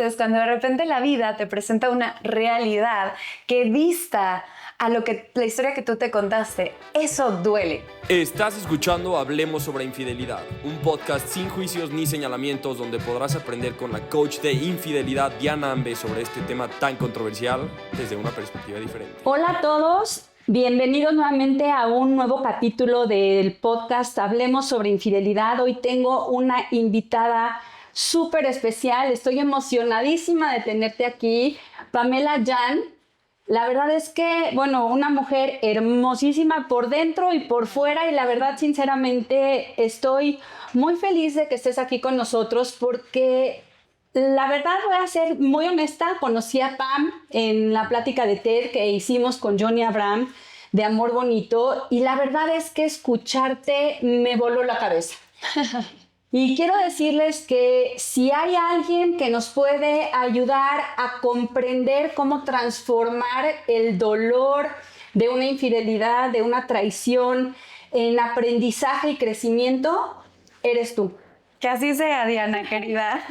Es cuando de repente la vida te presenta una realidad que dista a la historia que tú te contaste. Eso duele. Estás escuchando Hablemos sobre Infidelidad, un podcast sin juicios ni señalamientos donde podrás aprender con la coach de infidelidad Diana Ambe sobre este tema tan controversial desde una perspectiva diferente. Hola a todos, bienvenidos nuevamente a un nuevo capítulo del podcast Hablemos sobre Infidelidad. Hoy tengo una invitada súper especial, estoy emocionadísima de tenerte aquí, Pamela Jan. La verdad es que, una mujer hermosísima por dentro y por fuera, y la verdad, sinceramente, estoy muy feliz de que estés aquí con nosotros porque la verdad, voy a ser muy honesta, conocí a Pam en la plática de TED que hicimos con Johnny Abraham de Amor Bonito, y la verdad es que escucharte me voló la cabeza. Y quiero decirles que si hay alguien que nos puede ayudar a comprender cómo transformar el dolor de una infidelidad, de una traición, en aprendizaje y crecimiento, eres tú. Que así sea, Diana, querida.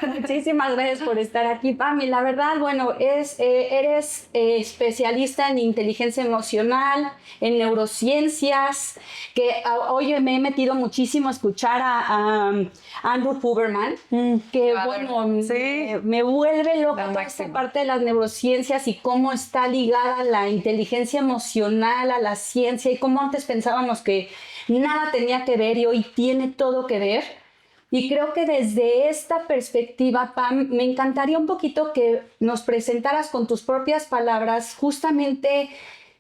Muchísimas gracias por estar aquí, Pam. Y la verdad, eres especialista en inteligencia emocional, en neurociencias, que hoy me he metido muchísimo a escuchar a Andrew Huberman, que sí, me vuelve loca toda esta parte de las neurociencias y cómo está ligada la inteligencia emocional a la ciencia y cómo antes pensábamos que nada tenía que ver y hoy tiene todo que ver. Y creo que desde esta perspectiva, Pam, me encantaría un poquito que nos presentaras con tus propias palabras justamente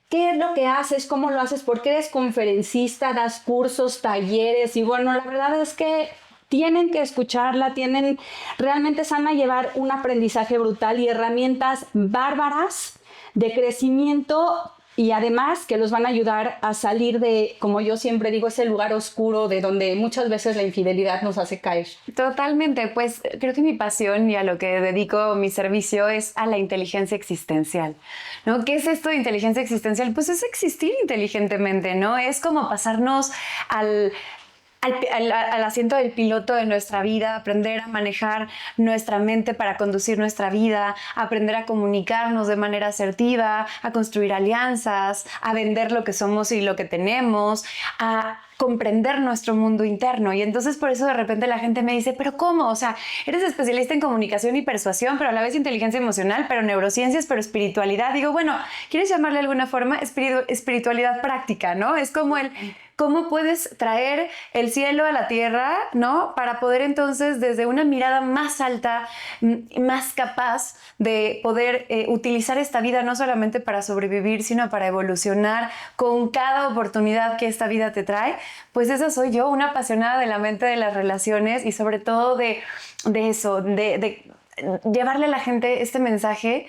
qué es lo que haces, cómo lo haces, porque eres conferencista, das cursos, talleres y la verdad es que tienen que escucharla, realmente se van a llevar un aprendizaje brutal y herramientas bárbaras de crecimiento. Y además que los van a ayudar a salir de, como yo siempre digo, ese lugar oscuro de donde muchas veces la infidelidad nos hace caer. Totalmente, pues creo que mi pasión y a lo que dedico mi servicio es a la inteligencia existencial, ¿no? ¿Qué es esto de inteligencia existencial? Pues es existir inteligentemente, ¿no? Es como pasarnos al asiento del piloto de nuestra vida, aprender a manejar nuestra mente para conducir nuestra vida, aprender a comunicarnos de manera asertiva, a construir alianzas, a vender lo que somos y lo que tenemos, a comprender nuestro mundo interno. Y entonces por eso de repente la gente me dice, ¿pero cómo? O sea, eres especialista en comunicación y persuasión, pero a la vez inteligencia emocional, pero neurociencias, pero espiritualidad. Digo, ¿quieres llamarle de alguna forma espiritualidad práctica, ¿no? Es como ¿cómo puedes traer el cielo a la tierra, ¿no? Para poder entonces, desde una mirada más alta, más capaz de poder utilizar esta vida no solamente para sobrevivir, sino para evolucionar con cada oportunidad que esta vida te trae. Pues esa soy yo, una apasionada de la mente, de las relaciones y sobre todo de eso, de llevarle a la gente este mensaje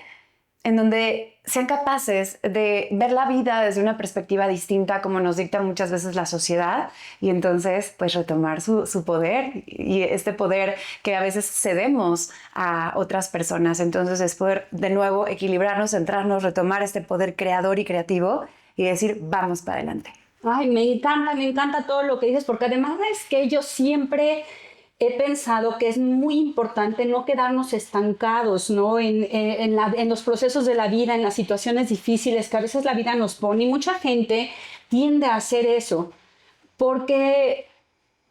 en donde sean capaces de ver la vida desde una perspectiva distinta como nos dicta muchas veces la sociedad y entonces pues retomar su poder y este poder que a veces cedemos a otras personas. Entonces es poder de nuevo equilibrarnos, centrarnos, retomar este poder creador y creativo y decir vamos para adelante. Ay, me encanta todo lo que dices porque además es que yo siempre he pensado que es muy importante no quedarnos estancados, ¿no? En los procesos de la vida, en las situaciones difíciles que a veces la vida nos pone. Y mucha gente tiende a hacer eso. Porque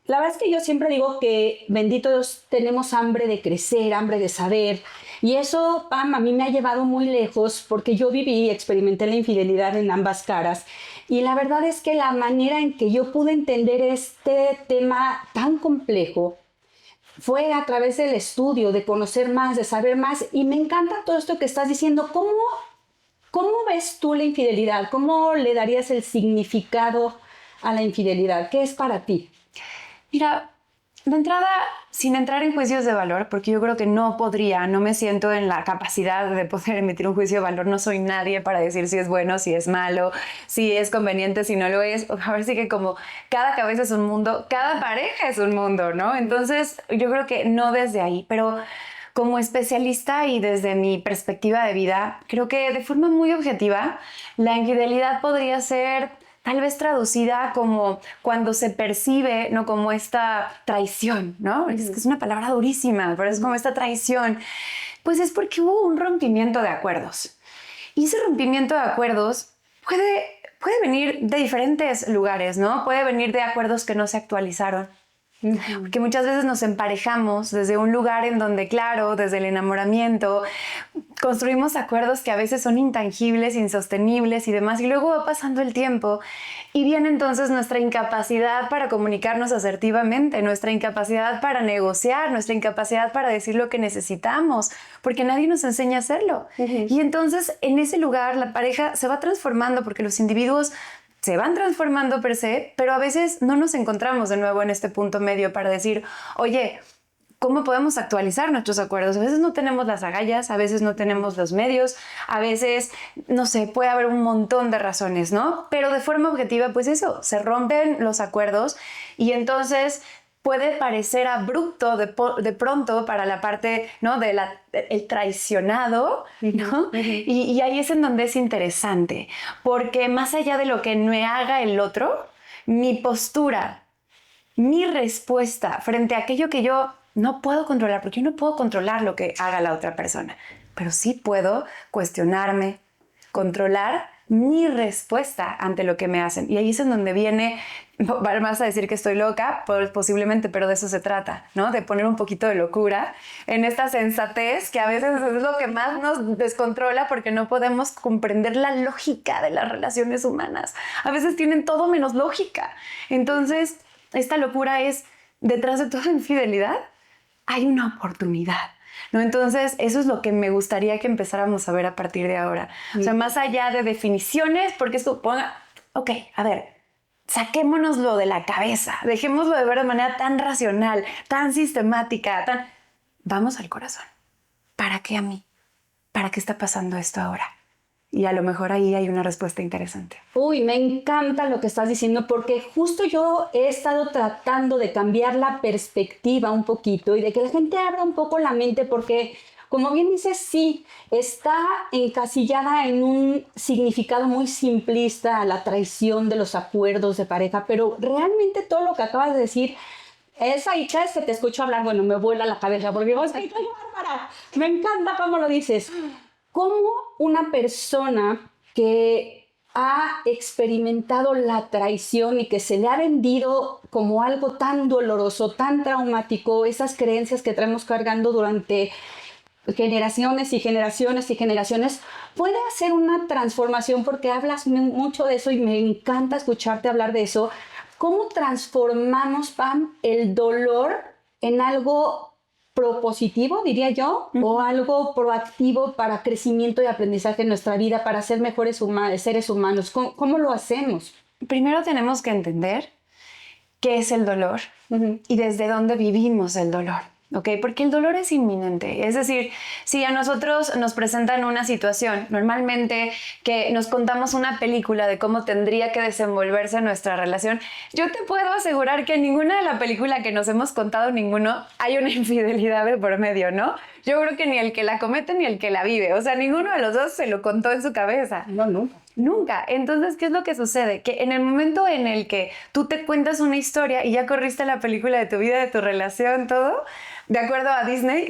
la verdad es que yo siempre digo que, bendito Dios, tenemos hambre de crecer, hambre de saber. Y eso, Pam, a mí me ha llevado muy lejos porque yo viví y experimenté la infidelidad en ambas caras. Y la verdad es que la manera en que yo pude entender este tema tan complejo fue a través del estudio, de conocer más, de saber más. Y me encanta todo esto que estás diciendo. ¿Cómo ves tú la infidelidad? ¿Cómo le darías el significado a la infidelidad? ¿Qué es para ti? Mira, de entrada, sin entrar en juicios de valor, porque yo creo que no me siento en la capacidad de poder emitir un juicio de valor, no soy nadie para decir si es bueno, si es malo, si es conveniente, si no lo es. Ahora sí que como cada cabeza es un mundo, cada pareja es un mundo, ¿no? Entonces yo creo que no desde ahí, pero como especialista y desde mi perspectiva de vida, creo que de forma muy objetiva, la infidelidad podría ser tal vez traducida como cuando se percibe, ¿no? Como esta traición, ¿no? Es que es una palabra durísima, pero es como esta traición. Pues es porque hubo un rompimiento de acuerdos. Y ese rompimiento de acuerdos puede venir de diferentes lugares, ¿no? Puede venir de acuerdos que no se actualizaron. Porque muchas veces nos emparejamos desde un lugar en donde, claro, desde el enamoramiento, construimos acuerdos que a veces son intangibles, insostenibles y demás, y luego va pasando el tiempo y viene entonces nuestra incapacidad para comunicarnos asertivamente, nuestra incapacidad para negociar, nuestra incapacidad para decir lo que necesitamos, porque nadie nos enseña a hacerlo. Y entonces en ese lugar la pareja se va transformando porque los individuos se van transformando per se, pero a veces no nos encontramos de nuevo en este punto medio para decir, oye, ¿cómo podemos actualizar nuestros acuerdos? A veces no tenemos las agallas, a veces no tenemos los medios, a veces, no sé, puede haber un montón de razones, ¿no? Pero de forma objetiva, pues eso, se rompen los acuerdos y entonces puede parecer abrupto de pronto para la parte, ¿no? El traicionado, ¿no? Y ahí es en donde es interesante, porque más allá de lo que me haga el otro, mi postura, mi respuesta frente a aquello que yo no puedo controlar, porque yo no puedo controlar lo que haga la otra persona, pero sí puedo cuestionarme, controlar mi respuesta ante lo que me hacen. Y ahí es en donde viene, vas a decir que estoy loca, posiblemente, pero de eso se trata, ¿no? De poner un poquito de locura en esta sensatez que a veces es lo que más nos descontrola porque no podemos comprender la lógica de las relaciones humanas. A veces tienen todo menos lógica. Entonces, esta locura es, detrás de toda infidelidad, hay una oportunidad, ¿no? Entonces, eso es lo que me gustaría que empezáramos a ver a partir de ahora. O sea, más allá de definiciones, porque esto ponga, ok, a ver, saquémonoslo de la cabeza, dejémoslo de ver de manera tan racional, tan sistemática, vamos al corazón. ¿Para qué a mí? ¿Para qué está pasando esto ahora? Y a lo mejor ahí hay una respuesta interesante. Uy, me encanta lo que estás diciendo porque justo yo he estado tratando de cambiar la perspectiva un poquito y de que la gente abra un poco la mente porque, como bien dices, sí, está encasillada en un significado muy simplista a la traición de los acuerdos de pareja, pero realmente todo lo que acabas de decir, esa y cada vez que te escucho hablar, bueno, me vuela la cabeza porque digo, ¡ay, qué bárbara! Me encanta cómo lo dices. ¿Cómo una persona que ha experimentado la traición y que se le ha vendido como algo tan doloroso, tan traumático, esas creencias que traemos cargando durante generaciones y generaciones y generaciones, puede hacer una transformación? Porque hablas mucho de eso y me encanta escucharte hablar de eso. ¿Cómo transformamos, Pam, el dolor en algo propositivo, diría yo, o algo proactivo para crecimiento y aprendizaje en nuestra vida, para ser mejores seres humanos? ¿Cómo lo hacemos? Primero tenemos que entender qué es el dolor y desde dónde vivimos el dolor. ¿Ok? Porque el dolor es inminente. Es decir, si a nosotros nos presentan una situación, normalmente que nos contamos una película de cómo tendría que desenvolverse nuestra relación, yo te puedo asegurar que en ninguna de la película que nos hemos contado ninguno hay una infidelidad de por medio, ¿no? Yo creo que ni el que la comete ni el que la vive. O sea, ninguno de los dos se lo contó en su cabeza. No, nunca. Nunca. Entonces, ¿qué es lo que sucede? Que en el momento en el que tú te cuentas una historia y ya corriste la película de tu vida, de tu relación, todo, de acuerdo a Disney.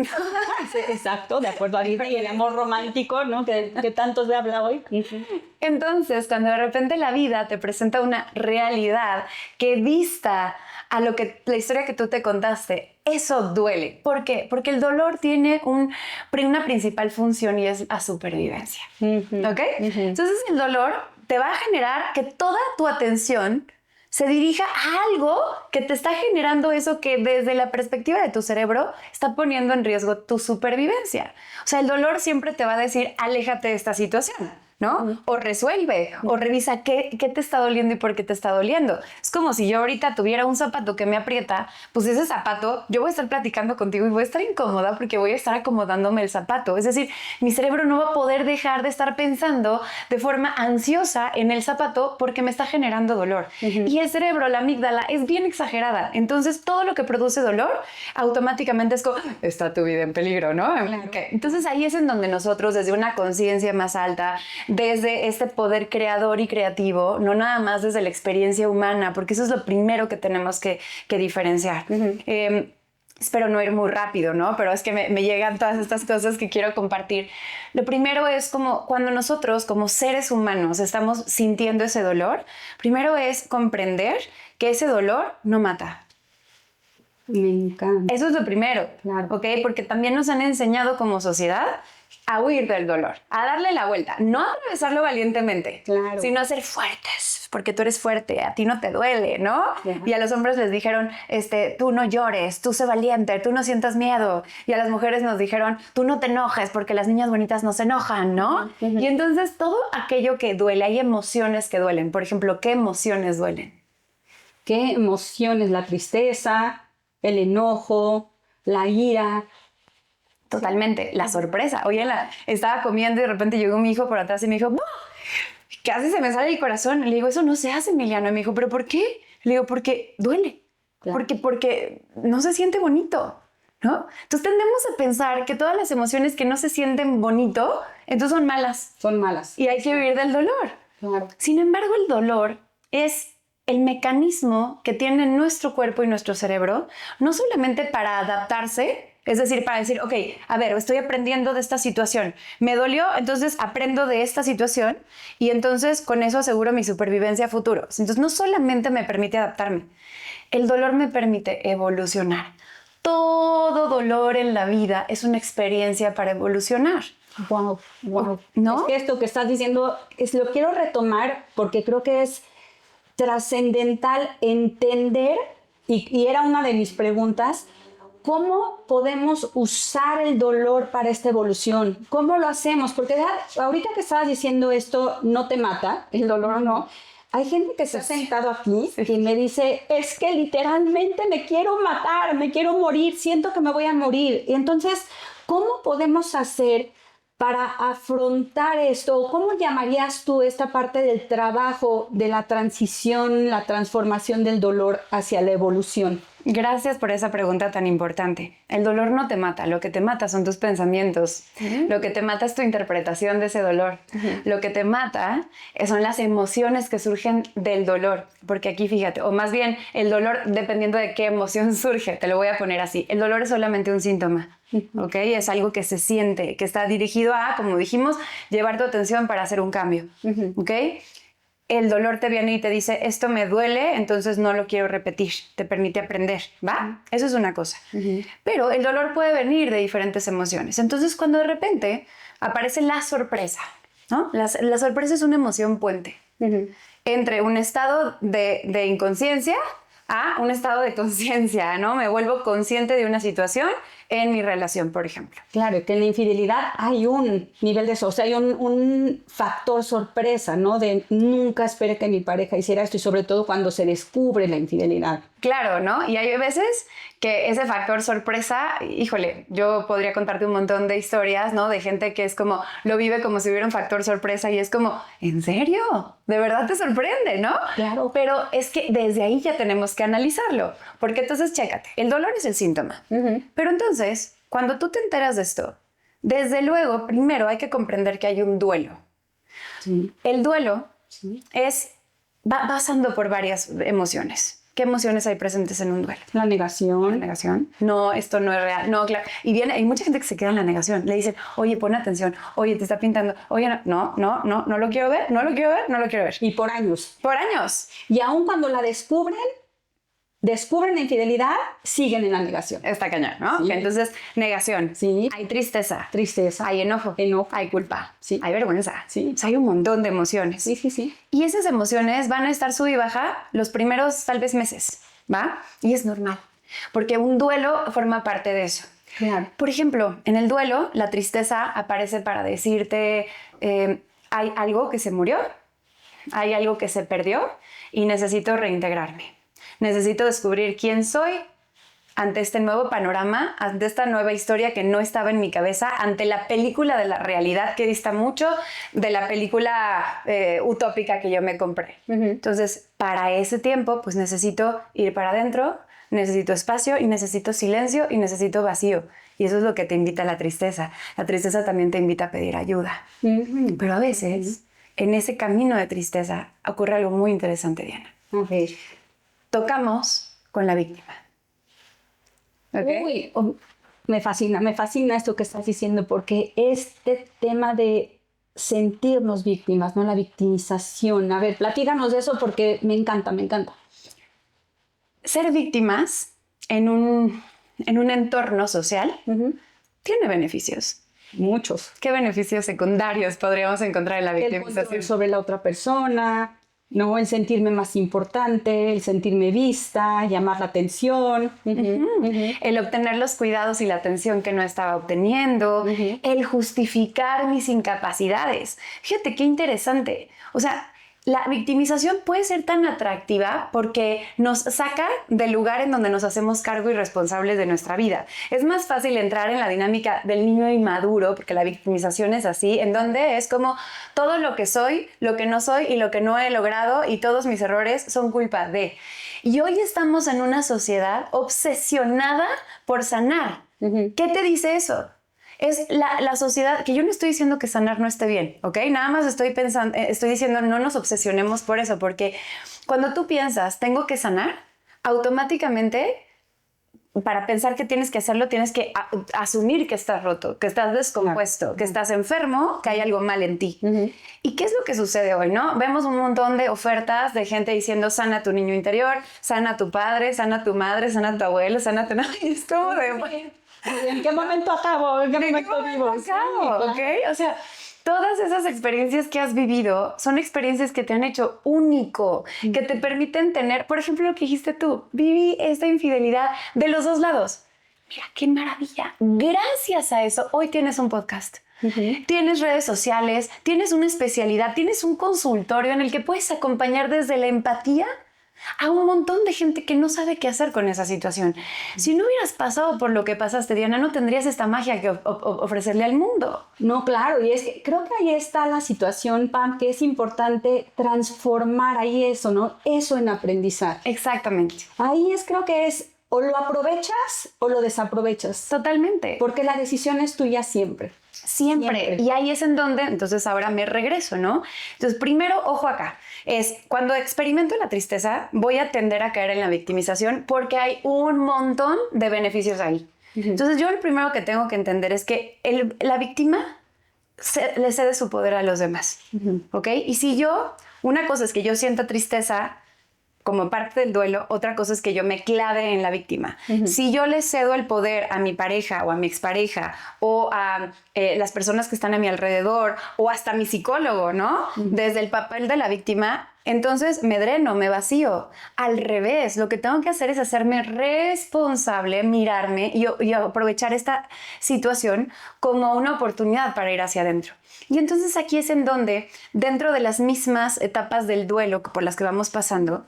Sí, exacto, de acuerdo a Disney y el amor romántico, ¿no? Que tanto se habla hoy. Entonces, cuando de repente la vida te presenta una realidad que dista a lo que la historia que tú te contaste, eso duele. ¿Por qué? Porque el dolor tiene una principal función y es la supervivencia. ¿Ok? Entonces el dolor te va a generar que toda tu atención se dirija a algo que te está generando eso que desde la perspectiva de tu cerebro está poniendo en riesgo tu supervivencia. O sea, el dolor siempre te va a decir, aléjate de esta situación, ¿no? O resuelve, o revisa qué te está doliendo y por qué te está doliendo. Es como si yo ahorita tuviera un zapato que me aprieta, pues ese zapato, yo voy a estar platicando contigo y voy a estar incómoda porque voy a estar acomodándome el zapato. Es decir, mi cerebro no va a poder dejar de estar pensando de forma ansiosa en el zapato porque me está generando dolor. Y el cerebro, la amígdala, es bien exagerada. Entonces, todo lo que produce dolor, automáticamente es como, está tu vida en peligro, ¿no? Claro. Okay. Entonces, ahí es en donde nosotros, desde una conciencia más alta, desde este poder creador y creativo, no nada más desde la experiencia humana, porque eso es lo primero que tenemos que diferenciar. Espero no ir muy rápido, ¿no? Pero es que me llegan todas estas cosas que quiero compartir. Lo primero es como cuando nosotros, como seres humanos, estamos sintiendo ese dolor, primero es comprender que ese dolor no mata. Me encanta. Eso es lo primero, Claro. ¿ok? Porque también nos han enseñado como sociedad a huir del dolor, a darle la vuelta, no a atravesarlo valientemente, Claro. sino a ser fuertes, porque tú eres fuerte, a ti no te duele, ¿no? Claro. Y a los hombres les dijeron, tú no llores, tú sé valiente, tú no sientas miedo. Y a las mujeres nos dijeron, tú no te enojes, porque las niñas bonitas no se enojan, ¿no? Y entonces todo aquello que duele, hay emociones que duelen. Por ejemplo, ¿qué emociones duelen? ¿Qué emociones? La tristeza, el enojo, la ira. Totalmente, la sorpresa. Oye, estaba comiendo y de repente llegó mi hijo por atrás y me dijo, ¡bah! Casi se me sale el corazón. Le digo, eso no se hace, Emiliano. Y me dijo, ¿pero por qué? Le digo, porque duele. Claro. Porque no se siente bonito, ¿no? Entonces tendemos a pensar que todas las emociones que no se sienten bonito, entonces son malas. Son malas. Y hay que huir del dolor. Claro. Sin embargo, el dolor es el mecanismo que tiene nuestro cuerpo y nuestro cerebro, no solamente para adaptarse, es decir, para decir, ok, a ver, estoy aprendiendo de esta situación, me dolió, entonces aprendo de esta situación y entonces con eso aseguro mi supervivencia a futuro. Entonces no solamente me permite adaptarme, el dolor me permite evolucionar. Todo dolor en la vida es una experiencia para evolucionar. Wow, wow. ¿No? Es que esto que estás diciendo, lo quiero retomar porque creo que es trascendental entender, y era una de mis preguntas, ¿cómo podemos usar el dolor para esta evolución? ¿Cómo lo hacemos? Porque ahorita que estabas diciendo esto, no te mata, el dolor no. Hay gente que se ha sentado aquí y me dice, es que literalmente me quiero matar, me quiero morir, siento que me voy a morir. Y entonces, ¿cómo podemos hacer para afrontar esto? ¿Cómo llamarías tú esta parte del trabajo, de la transición, la transformación del dolor hacia la evolución? Gracias por esa pregunta tan importante. El dolor no te mata, lo que te mata son tus pensamientos, lo que te mata es tu interpretación de ese dolor, lo que te mata son las emociones que surgen del dolor, porque aquí fíjate, o más bien el dolor dependiendo de qué emoción surge, te lo voy a poner así, el dolor es solamente un síntoma, ¿ok? Es algo que se siente, que está dirigido a, como dijimos, llevar tu atención para hacer un cambio, ¿ok? El dolor te viene y te dice, esto me duele, entonces no lo quiero repetir. Te permite aprender, ¿va? Eso es una cosa. Pero el dolor puede venir de diferentes emociones. Entonces, cuando de repente aparece la sorpresa, ¿no? La sorpresa es una emoción puente entre un estado de inconsciencia a un estado de conciencia, ¿no? Me vuelvo consciente de una situación en mi relación, por ejemplo. Claro, que en la infidelidad hay un nivel de eso, o sea, hay un factor sorpresa, ¿no? De nunca esperé que mi pareja hiciera esto y sobre todo cuando se descubre la infidelidad. Claro, ¿no? Y hay veces que ese factor sorpresa, híjole, yo podría contarte un montón de historias, ¿no? De gente que es como, lo vive como si hubiera un factor sorpresa y es como, ¿en serio? ¿De verdad te sorprende, no? Claro. Pero es que desde ahí ya tenemos que analizarlo, porque entonces, chécate, el dolor es el síntoma. Pero entonces, cuando tú te enteras de esto, desde luego, primero hay que comprender que hay un duelo. Sí. El duelo va pasando por varias emociones. ¿Qué emociones hay presentes en un duelo? La negación. La negación. No, esto no es real. No, claro. Y hay mucha gente que se queda en la negación. Le dicen, oye, pon atención. Oye, te está pintando. Oye, no lo quiero ver, no lo quiero ver, no lo quiero ver. Y por años. Por años. Y aún cuando la descubren la infidelidad, siguen en la negación. Está cañón, ¿no? Sí. Okay, entonces, negación. Sí. Hay tristeza. Tristeza. Hay enojo. Hay culpa. Sí. Hay vergüenza. Sí. O sea, hay un montón de emociones. Sí. Y esas emociones van a estar sub y baja los primeros, tal vez, meses, ¿va? Y es normal, porque un duelo forma parte de eso. Claro. Por ejemplo, en el duelo, la tristeza aparece para decirte, hay algo que se murió, hay algo que se perdió y necesito reintegrarme. Necesito descubrir quién soy ante este nuevo panorama, ante esta nueva historia que no estaba en mi cabeza, ante la película de la realidad que dista mucho de la película utópica que yo me compré. Entonces, para ese tiempo, pues necesito ir para adentro, necesito espacio y necesito silencio y necesito vacío. Y eso es lo que te invita a la tristeza. La tristeza también te invita a pedir ayuda. Pero a veces, en ese camino de tristeza, ocurre algo muy interesante, Diana. Tocamos con la víctima. Uy, me fascina esto que estás diciendo, porque este tema de sentirnos víctimas, ¿no? La victimización. A ver, platícanos de eso porque me encanta. Ser víctimas en un entorno social tiene beneficios. Muchos. ¿Qué beneficios secundarios podríamos encontrar en la victimización? El control sobre la otra persona, ¿no? El sentirme más importante, el sentirme vista, llamar la atención. El obtener los cuidados y la atención que no estaba obteniendo. El justificar mis incapacidades. Fíjate qué interesante. O sea, la victimización puede ser tan atractiva porque nos saca del lugar en donde nos hacemos cargo y responsables de nuestra vida. Es más fácil entrar en la dinámica del niño inmaduro, porque la victimización es así, en donde es como todo lo que soy, lo que no soy y lo que no he logrado y todos mis errores son culpa de. Y hoy estamos en una sociedad obsesionada por sanar. ¿Qué te dice eso? Es la sociedad, que yo no estoy diciendo que sanar no esté bien, ¿ok? Nada más estoy diciendo no nos obsesionemos por eso, porque cuando tú piensas, tengo que sanar, automáticamente, para pensar que tienes que hacerlo, tienes que asumir que estás roto, que estás descompuesto, que estás enfermo, que hay algo mal en ti. ¿Y qué es lo que sucede hoy, no? Vemos un montón de ofertas de gente diciendo sana tu niño interior, sana tu padre, sana tu madre, sana tu abuelo, sana tu... Y es como de... ¿En qué momento acabo? ¿En qué momento vivo? ¿Ok? O sea, todas esas experiencias que has vivido son experiencias que te han hecho único, que te permiten tener, por ejemplo, lo que dijiste tú, viví esta infidelidad de los dos lados. Mira, qué maravilla. Gracias a eso, hoy tienes un podcast. Tienes redes sociales, tienes una especialidad, tienes un consultorio en el que puedes acompañar desde la empatía a un montón de gente que no sabe qué hacer con esa situación. Si no hubieras pasado por lo que pasaste, Diana, no tendrías esta magia que ofrecerle al mundo. No, claro, y es que creo que ahí está la situación, Pam, que es importante transformar ahí eso, ¿no? Eso en aprendizaje. Exactamente. Ahí creo que es o lo aprovechas o lo desaprovechas. Totalmente. Porque la decisión es tuya siempre. Siempre. Y ahí es en donde, entonces ahora me regreso, ¿no? Entonces, primero, ojo acá, es cuando experimento la tristeza, voy a tender a caer en la victimización porque hay un montón de beneficios ahí. Entonces, yo lo primero que tengo que entender es que la víctima le cede su poder a los demás, ¿ok? Y si una cosa es que yo sienta tristeza como parte del duelo, otra cosa es que yo me clave en la víctima. Si yo le cedo el poder a mi pareja o a mi expareja o a las personas que están a mi alrededor o hasta a mi psicólogo, ¿no? Desde el papel de la víctima, entonces me dreno, me vacío. Al revés, lo que tengo que hacer es hacerme responsable, mirarme y aprovechar esta situación como una oportunidad para ir hacia adentro. Y entonces aquí es en donde, dentro de las mismas etapas del duelo por las que vamos pasando,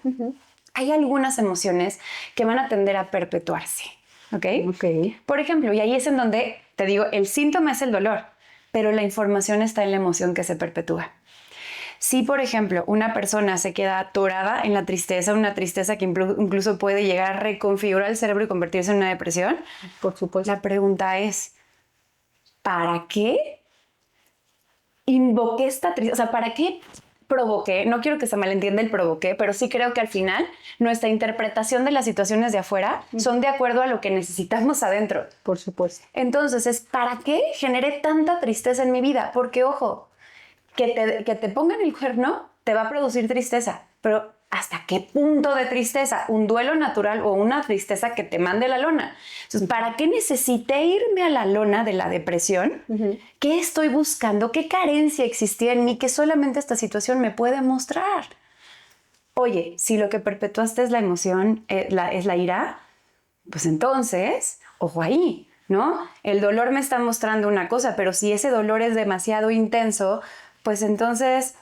hay algunas emociones que van a tender a perpetuarse, ¿ok? Por ejemplo, y ahí es en donde, te digo, el síntoma es el dolor, pero la información está en la emoción que se perpetúa. Si, por ejemplo, una persona se queda atorada en la tristeza, una tristeza que incluso puede llegar a reconfigurar el cerebro y convertirse en una depresión, por supuesto, la pregunta es, ¿para qué invoqué esta tristeza? O sea, ¿para qué provoqué? No quiero que se malentienda el provoqué, pero sí creo que al final nuestra interpretación de las situaciones de afuera son de acuerdo a lo que necesitamos adentro. Por supuesto. Entonces, ¿para qué generé tanta tristeza en mi vida? Porque, ojo, que te pongan el cuerno te va a producir tristeza, pero ¿hasta qué punto de tristeza? ¿Un duelo natural o una tristeza que te mande a la lona? Entonces, ¿para qué necesité irme a la lona de la depresión? ¿Qué estoy buscando? ¿Qué carencia existía en mí que solamente esta situación me puede mostrar? Oye, si lo que perpetuaste es la emoción, es la ira, pues entonces, ojo ahí, ¿no? El dolor me está mostrando una cosa, pero si ese dolor es demasiado intenso, pues entonces,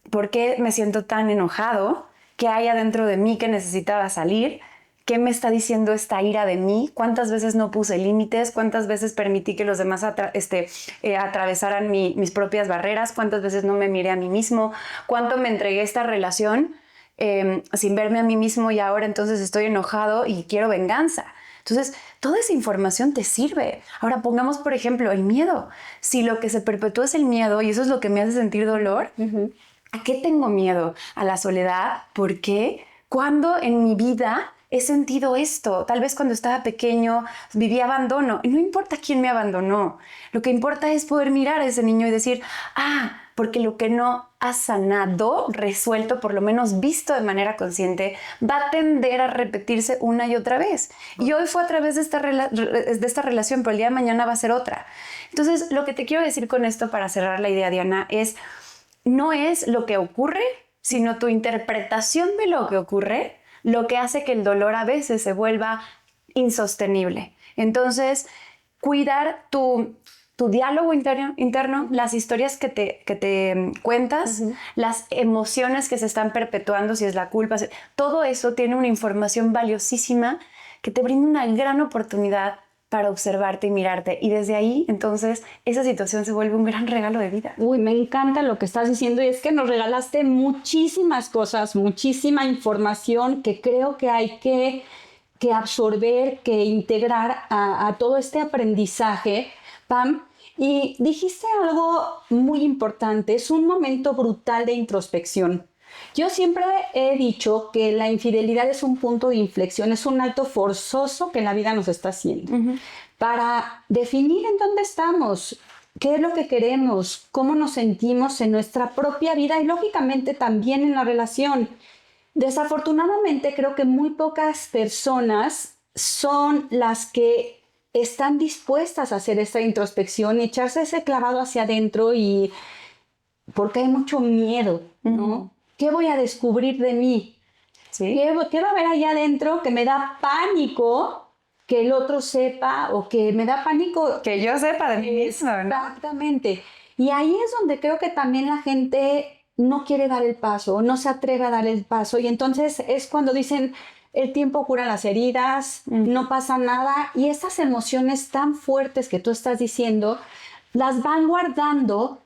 ¿por qué me siento tan enojado? ¿Qué hay adentro de mí que necesitaba salir? ¿Qué me está diciendo esta ira de mí? ¿Cuántas veces no puse límites? ¿Cuántas veces permití que los demás atravesaran mis propias barreras? ¿Cuántas veces no me miré a mí mismo? ¿Cuánto me entregué a esta relación sin verme a mí mismo y ahora entonces estoy enojado y quiero venganza? Entonces, toda esa información te sirve. Ahora pongamos, por ejemplo, el miedo. Si lo que se perpetúa es el miedo y eso es lo que me hace sentir dolor, ¿a qué tengo miedo? ¿A la soledad? ¿Por qué? ¿Cuándo en mi vida he sentido esto? Tal vez cuando estaba pequeño viví abandono. Y no importa quién me abandonó. Lo que importa es poder mirar a ese niño y decir, porque lo que no has sanado, resuelto, por lo menos visto de manera consciente, va a tender a repetirse una y otra vez. Y hoy fue a través de esta relación, pero el día de mañana va a ser otra. Entonces, lo que te quiero decir con esto para cerrar la idea, Diana, es no es lo que ocurre, sino tu interpretación de lo que ocurre, lo que hace que el dolor a veces se vuelva insostenible. Entonces, cuidar tu diálogo interno, las historias que te cuentas, las emociones que se están perpetuando, si es la culpa, todo eso tiene una información valiosísima que te brinda una gran oportunidad para observarte y mirarte. Y desde ahí, entonces, esa situación se vuelve un gran regalo de vida. Uy, me encanta lo que estás diciendo y es que nos regalaste muchísimas cosas, muchísima información que creo que hay que absorber, que integrar a todo este aprendizaje, Pam. Y dijiste algo muy importante, es un momento brutal de introspección. Yo siempre he dicho que la infidelidad es un punto de inflexión, es un alto forzoso que la vida nos está haciendo para definir en dónde estamos, qué es lo que queremos, cómo nos sentimos en nuestra propia vida y lógicamente también en la relación. Desafortunadamente creo que muy pocas personas son las que están dispuestas a hacer esta introspección y echarse ese clavado hacia adentro y porque hay mucho miedo, ¿no? ¿Qué voy a descubrir de mí? ¿Sí? ¿Qué va a haber allá adentro que me da pánico que el otro sepa o que me da pánico? Que yo sepa de mí misma, ¿no? Exactamente. Y ahí es donde creo que también la gente no quiere dar el paso, no se atreve a dar el paso. Y entonces es cuando dicen, el tiempo cura las heridas, no pasa nada. Y esas emociones tan fuertes que tú estás diciendo, las van guardando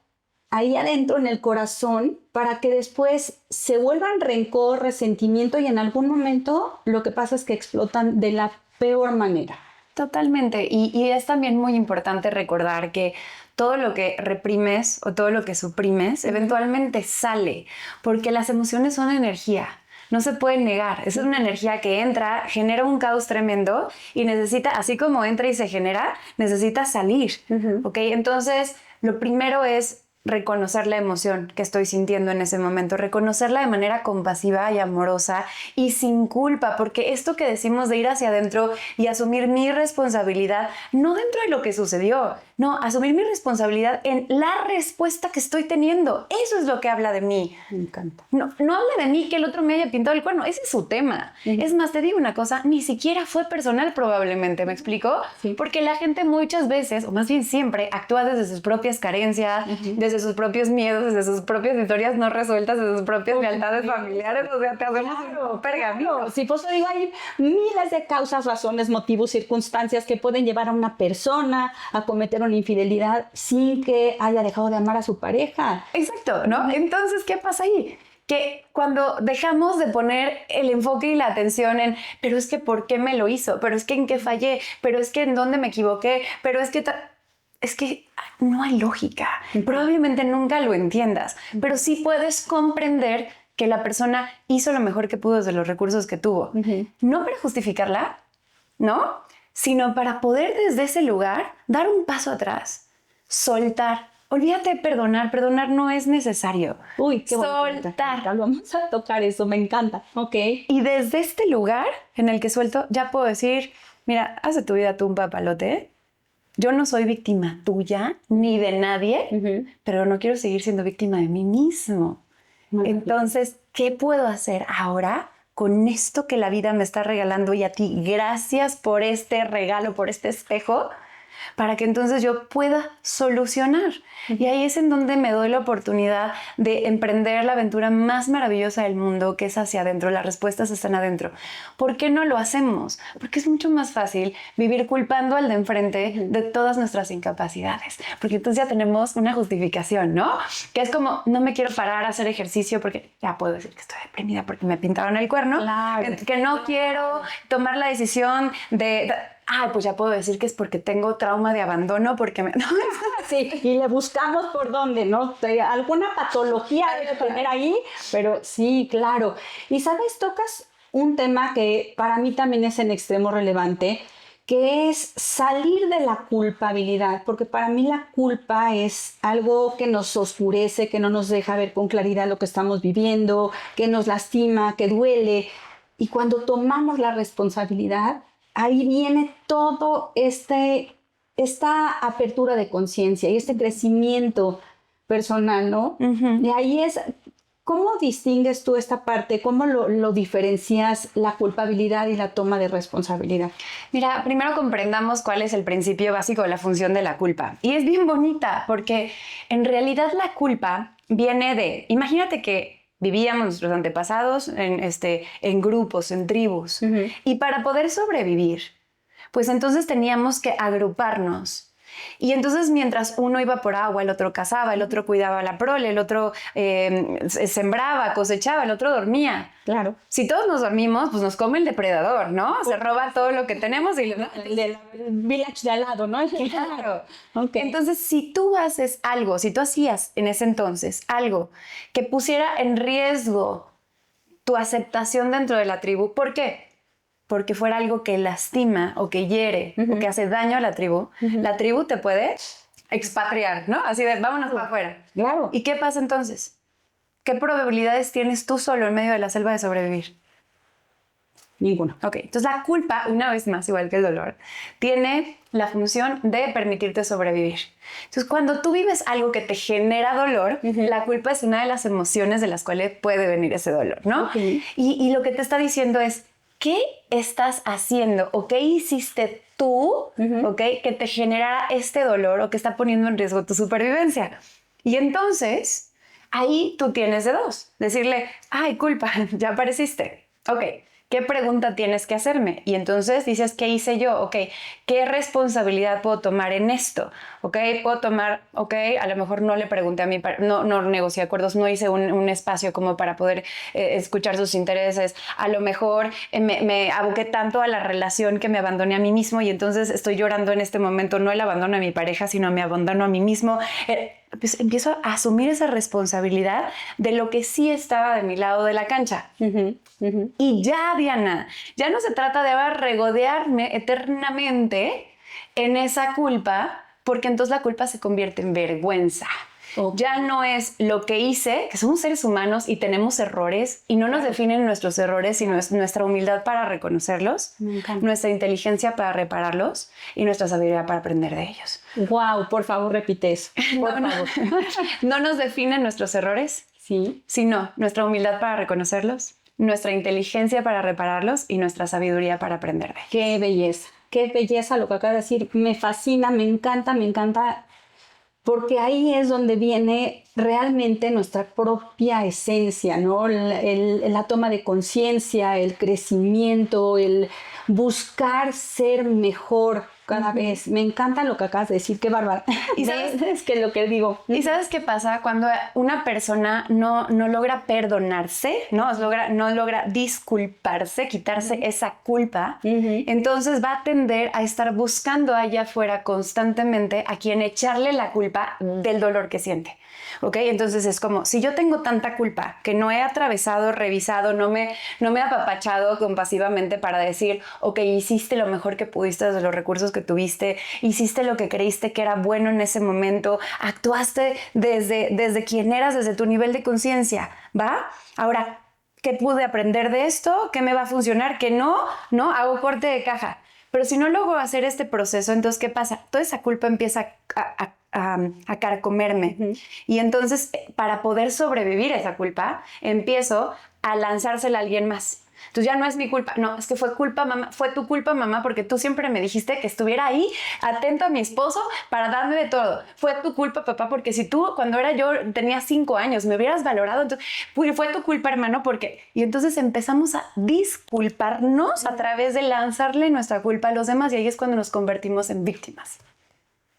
ahí adentro en el corazón para que después se vuelvan rencor, resentimiento y en algún momento lo que pasa es que explotan de la peor manera. Totalmente. Y es también muy importante recordar que todo lo que reprimes o todo lo que suprimes eventualmente sale, porque las emociones son energía. No se puede negar. Esa es una energía que entra, genera un caos tremendo y necesita, así como entra y se genera, necesita salir. ¿Ok? Entonces, lo primero es reconocer la emoción que estoy sintiendo en ese momento, reconocerla de manera compasiva y amorosa y sin culpa, porque esto que decimos de ir hacia adentro y asumir mi responsabilidad, no dentro de lo que sucedió, no, asumir mi responsabilidad en la respuesta que estoy teniendo, eso es lo que habla de mí. Me encanta. No habla de mí que el otro me haya pintado el cuerno, ese es su tema. Es más, te digo una cosa, ni siquiera fue personal probablemente, ¿me explico? Sí. Porque la gente muchas veces, o más bien siempre, actúa desde sus propias carencias, desde sus propios miedos, desde sus propias historias no resueltas, desde sus propias lealtades familiares, o sea, te hacemos un pergamino. Sí, por eso digo, hay miles de causas, razones, motivos, circunstancias que pueden llevar a una persona a cometer una infidelidad sin que haya dejado de amar a su pareja. Exacto, ¿no? Entonces, ¿qué pasa ahí? Que cuando dejamos de poner el enfoque y la atención en, pero es que ¿por qué me lo hizo? Pero es que ¿en qué fallé? Pero es que ¿en dónde me equivoqué? Pero es que no hay lógica. Probablemente nunca lo entiendas, pero sí puedes comprender que la persona hizo lo mejor que pudo desde los recursos que tuvo. No para justificarla, ¿no? Sino para poder desde ese lugar dar un paso atrás, soltar. Olvídate de perdonar. Perdonar no es necesario. Uy, qué soltar. Vamos a tocar eso, me encanta. Ok. Y desde este lugar en el que suelto, ya puedo decir, mira, haz de tu vida tú un papalote, ¿eh? Yo no soy víctima tuya ni de nadie, pero no quiero seguir siendo víctima de mí mismo. Entonces, ¿qué puedo hacer ahora con esto que la vida me está regalando y a ti? Gracias por este regalo, por este espejo. para que entonces yo pueda solucionar. Y ahí es en donde me doy la oportunidad de emprender la aventura más maravillosa del mundo, que es hacia adentro. Las respuestas están adentro. ¿Por qué no lo hacemos? Porque es mucho más fácil vivir culpando al de enfrente de todas nuestras incapacidades. Porque entonces ya tenemos una justificación, ¿no? Que es como, no me quiero parar a hacer ejercicio porque ya puedo decir que estoy deprimida porque me pintaron el cuerno. Claro. Que no quiero tomar la decisión de pues ya puedo decir que es porque tengo trauma de abandono, porque me... Sí, y le buscamos por dónde, ¿no? Alguna patología debe tener ahí, pero sí, claro. Y, ¿sabes? Tocas un tema que para mí también es en extremo relevante, que es salir de la culpabilidad, porque para mí la culpa es algo que nos oscurece, que no nos deja ver con claridad lo que estamos viviendo, que nos lastima, que duele. Y cuando tomamos la responsabilidad, ahí viene todo esta apertura de conciencia y este crecimiento personal, ¿no? Uh-huh. Y ahí es, ¿cómo distingues tú esta parte? ¿Cómo lo diferencias la culpabilidad y la toma de responsabilidad? Mira, primero comprendamos cuál es el principio básico de la función de la culpa. Y es bien bonita porque en realidad la culpa viene de, imagínate que vivíamos nuestros antepasados en grupos, en tribus. Uh-huh. Y para poder sobrevivir, pues entonces teníamos que agruparnos. Y entonces mientras uno iba por agua, el otro cazaba, el otro cuidaba la prole, el otro sembraba, cosechaba, el otro dormía. Claro. Si todos nos dormimos, pues nos come el depredador, ¿no? Se roba todo lo que tenemos y el village de al lado, ¿no? Claro. Okay. Entonces, si tú haces algo, si tú hacías en ese entonces algo que pusiera en riesgo tu aceptación dentro de la tribu, ¿por qué? Porque fuera algo que lastima o que hiere uh-huh. o que hace daño a la tribu te puede expatriar, ¿no? Así de, vámonos para afuera. Claro. ¿Y qué pasa entonces? ¿Qué probabilidades tienes tú solo en medio de la selva de sobrevivir? Ninguna. Ok, entonces la culpa, una vez más, igual que el dolor, tiene la función de permitirte sobrevivir. Entonces, cuando tú vives algo que te genera dolor, uh-huh. la culpa es una de las emociones de las cuales puede venir ese dolor, ¿no? Okay. Y lo que te está diciendo es, ¿qué estás haciendo o qué hiciste tú, uh-huh. okay, que te generara este dolor o que está poniendo en riesgo tu supervivencia? Y entonces, ahí tú tienes de dos. Decirle, ay, culpa, ya apareciste. Ok, ¿qué pregunta tienes que hacerme? Y entonces dices, ¿qué hice yo? Ok, ¿qué responsabilidad puedo tomar en esto? Ok, puedo tomar, ok, a lo mejor no le pregunté a mi no negocié acuerdos, no hice un espacio como para poder escuchar sus intereses. A lo mejor me aboqué tanto a la relación que me abandoné a mí mismo y entonces estoy llorando en este momento, no el abandono a mi pareja, sino me abandono a mí mismo. Pues empiezo a asumir esa responsabilidad de lo que sí estaba de mi lado de la cancha. Uh-huh, uh-huh. Y ya, Diana, ya no se trata de regodearme eternamente en esa culpa, porque entonces la culpa se convierte en vergüenza. Okay. Ya no es lo que hice, que somos seres humanos y tenemos errores y no nos definen nuestros errores, sino es nuestra humildad para reconocerlos, nuestra inteligencia para repararlos y nuestra sabiduría para aprender de ellos. Wow, por favor, repite eso. Por favor. No nos definen nuestros errores, sí, sino nuestra humildad para reconocerlos, nuestra inteligencia para repararlos y nuestra sabiduría para aprender de ellos. Qué belleza lo que acaba de decir. Me fascina, me encanta. Porque ahí es donde viene realmente nuestra propia esencia, ¿no? La toma de conciencia, el crecimiento, el buscar ser mejor cada vez. Me encanta lo que acabas de decir, qué bárbara. ¿Y sabes? Es que lo que digo. ¿Y sabes qué pasa? Cuando una persona no logra perdonarse, no logra disculparse, quitarse esa culpa, entonces va a tender a estar buscando allá afuera constantemente a quien echarle la culpa del dolor que siente. ¿Ok? Entonces es como, si yo tengo tanta culpa que no he atravesado, revisado, no me he apapachado compasivamente para decir, ok, hiciste lo mejor que pudiste desde los recursos que tuviste, hiciste lo que creíste que era bueno en ese momento, actuaste desde quién eras, desde tu nivel de conciencia, ¿va? Ahora, ¿qué pude aprender de esto? ¿Qué me va a funcionar? ¿Qué no? ¿No? Hago corte de caja. Pero si no logro hacer este proceso, entonces, ¿qué pasa? Toda esa culpa empieza a a carcomerme. Y entonces, para poder sobrevivir a esa culpa, empiezo a lanzársela a alguien más. Entonces ya no es mi culpa, no, es que fue culpa, mamá, fue tu culpa, mamá, porque tú siempre me dijiste que estuviera ahí, atento a mi esposo para darme de todo. Fue tu culpa, papá, porque si tú, cuando tenía 5 años, me hubieras valorado, entonces fue tu culpa, hermano, porque... Y entonces empezamos a disculparnos a través de lanzarle nuestra culpa a los demás, y ahí es cuando nos convertimos en víctimas.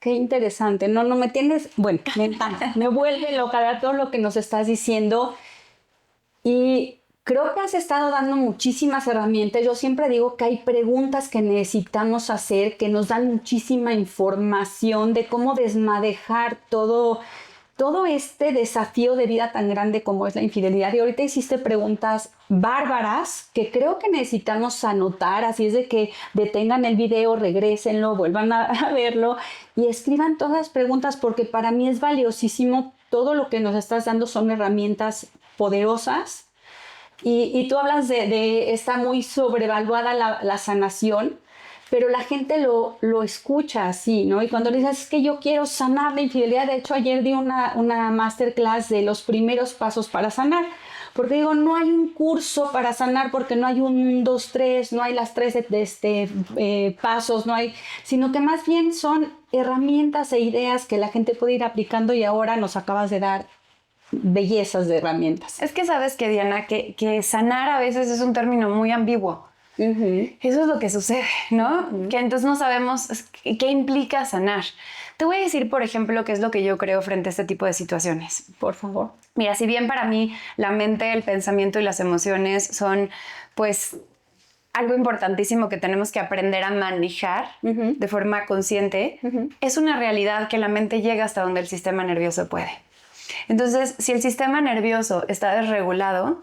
Qué interesante. No me tienes... Bueno, me encanta. Me vuelve loca todo lo que nos estás diciendo. Y creo que has estado dando muchísimas herramientas. Yo siempre digo que hay preguntas que necesitamos hacer, que nos dan muchísima información de cómo desmadejar todo este desafío de vida tan grande como es la infidelidad. Y ahorita hiciste preguntas bárbaras que creo que necesitamos anotar, así es de que detengan el video, regrésenlo, vuelvan a verlo y escriban todas las preguntas, porque para mí es valiosísimo. Todo lo que nos estás dando son herramientas poderosas. Y tú hablas de está muy sobrevaluada la sanación, pero la gente lo escucha así, ¿no? Y cuando le dices, es que yo quiero sanar la infidelidad, de hecho ayer di una masterclass de los primeros pasos para sanar, porque digo, no hay un curso para sanar, porque no hay 1, 2, 3, no hay las 3 pasos, no hay, sino que más bien son herramientas e ideas que la gente puede ir aplicando, y ahora nos acabas de dar bellezas de herramientas. Es que sabes que, Diana, que sanar a veces es un término muy ambiguo. Eso es lo que sucede, ¿no? Que entonces no sabemos qué implica sanar. Te voy a decir, por ejemplo, qué es lo que yo creo frente a este tipo de situaciones. Por favor. Mira, si bien para mí la mente, el pensamiento y las emociones son, pues, algo importantísimo que tenemos que aprender a manejar de forma consciente, es una realidad que la mente llega hasta donde el sistema nervioso puede. Entonces, si el sistema nervioso está desregulado,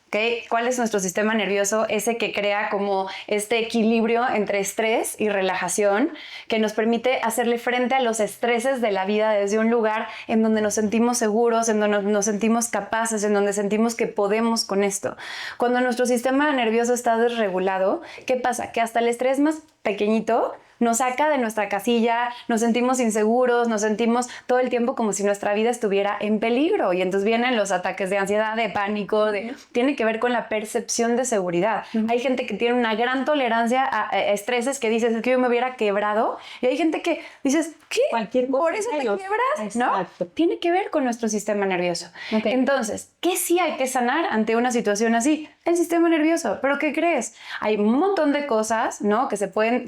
¿okay? ¿Cuál es nuestro sistema nervioso? Ese que crea como este equilibrio entre estrés y relajación, que nos permite hacerle frente a los estreses de la vida desde un lugar en donde nos sentimos seguros, en donde nos sentimos capaces, en donde sentimos que podemos con esto. Cuando nuestro sistema nervioso está desregulado, ¿qué pasa? Que hasta el estrés más pequeñito nos saca de nuestra casilla, nos sentimos inseguros, nos sentimos todo el tiempo como si nuestra vida estuviera en peligro, y entonces vienen los ataques de ansiedad, de pánico, tiene que ver con la percepción de seguridad. Hay gente que tiene una gran tolerancia a estreses, que dices, es que yo me hubiera quebrado, y hay gente que dices, ¿qué? Cualquier cosa. ¿Por eso te quiebras? Exacto. ¿No? Tiene que ver con nuestro sistema nervioso. Okay. Entonces, ¿qué sí hay que sanar ante una situación así? El sistema nervioso. ¿Pero qué crees? Hay un montón de cosas, ¿no? que se pueden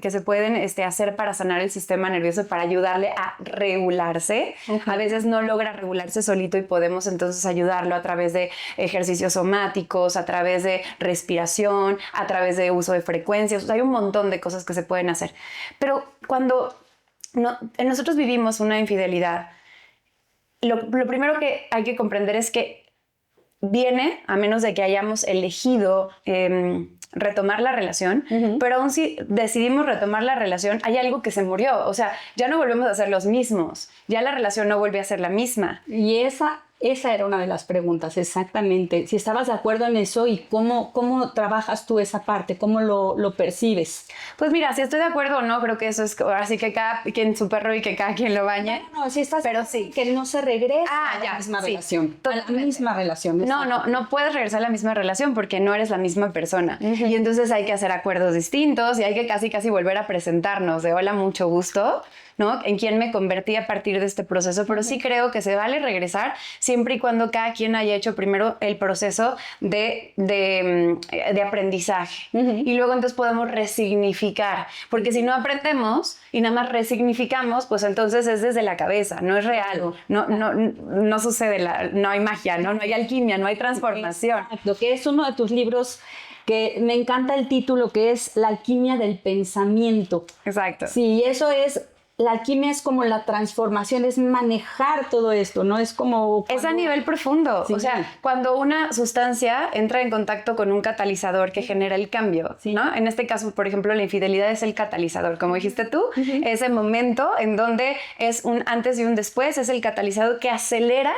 hacer para sanar el sistema nervioso, para ayudarle a regularse. A veces no logra regularse solito, y podemos entonces ayudarlo a través de ejercicios somáticos, a través de respiración, a través de uso de frecuencias. O sea, hay un montón de cosas que se pueden hacer. Pero cuando nosotros vivimos una infidelidad, lo primero que hay que comprender es que viene, a menos de que hayamos elegido retomar la relación, pero aún si decidimos retomar la relación, hay algo que se murió. O sea, ya no volvemos a ser los mismos, ya la relación no vuelve a ser la misma. Y esa era una de las preguntas, exactamente. Si estabas de acuerdo en eso, y cómo trabajas tú esa parte, cómo lo percibes. Pues mira, si estoy de acuerdo o no, creo que eso es así, que cada quien su perro y que cada quien lo bañe. No, si estás, pero sí, que no se regresa a la misma relación. A la misma relación. No puedes regresar a la misma relación porque no eres la misma persona. Y entonces hay que hacer acuerdos distintos, y hay que casi volver a presentarnos de hola, mucho gusto, ¿no? En quién me convertí a partir de este proceso. Pero sí creo que se vale regresar siempre y cuando cada quien haya hecho primero el proceso de aprendizaje. Y luego entonces podemos resignificar. Porque si no aprendemos y nada más resignificamos, pues entonces es desde la cabeza, no es real. No sucede, no hay magia, no hay alquimia, no hay transformación. Exacto, que es uno de tus libros que me encanta el título, que es La alquimia del pensamiento. Exacto. Sí, eso es... La alquimia es como la transformación, es manejar todo esto, ¿no? Es como... Es a nivel profundo. Sí. O sea, cuando una sustancia entra en contacto con un catalizador que genera el cambio, ¿no? En este caso, por ejemplo, la infidelidad es el catalizador. Como dijiste tú, ese momento en donde es un antes y un después, es el catalizador que acelera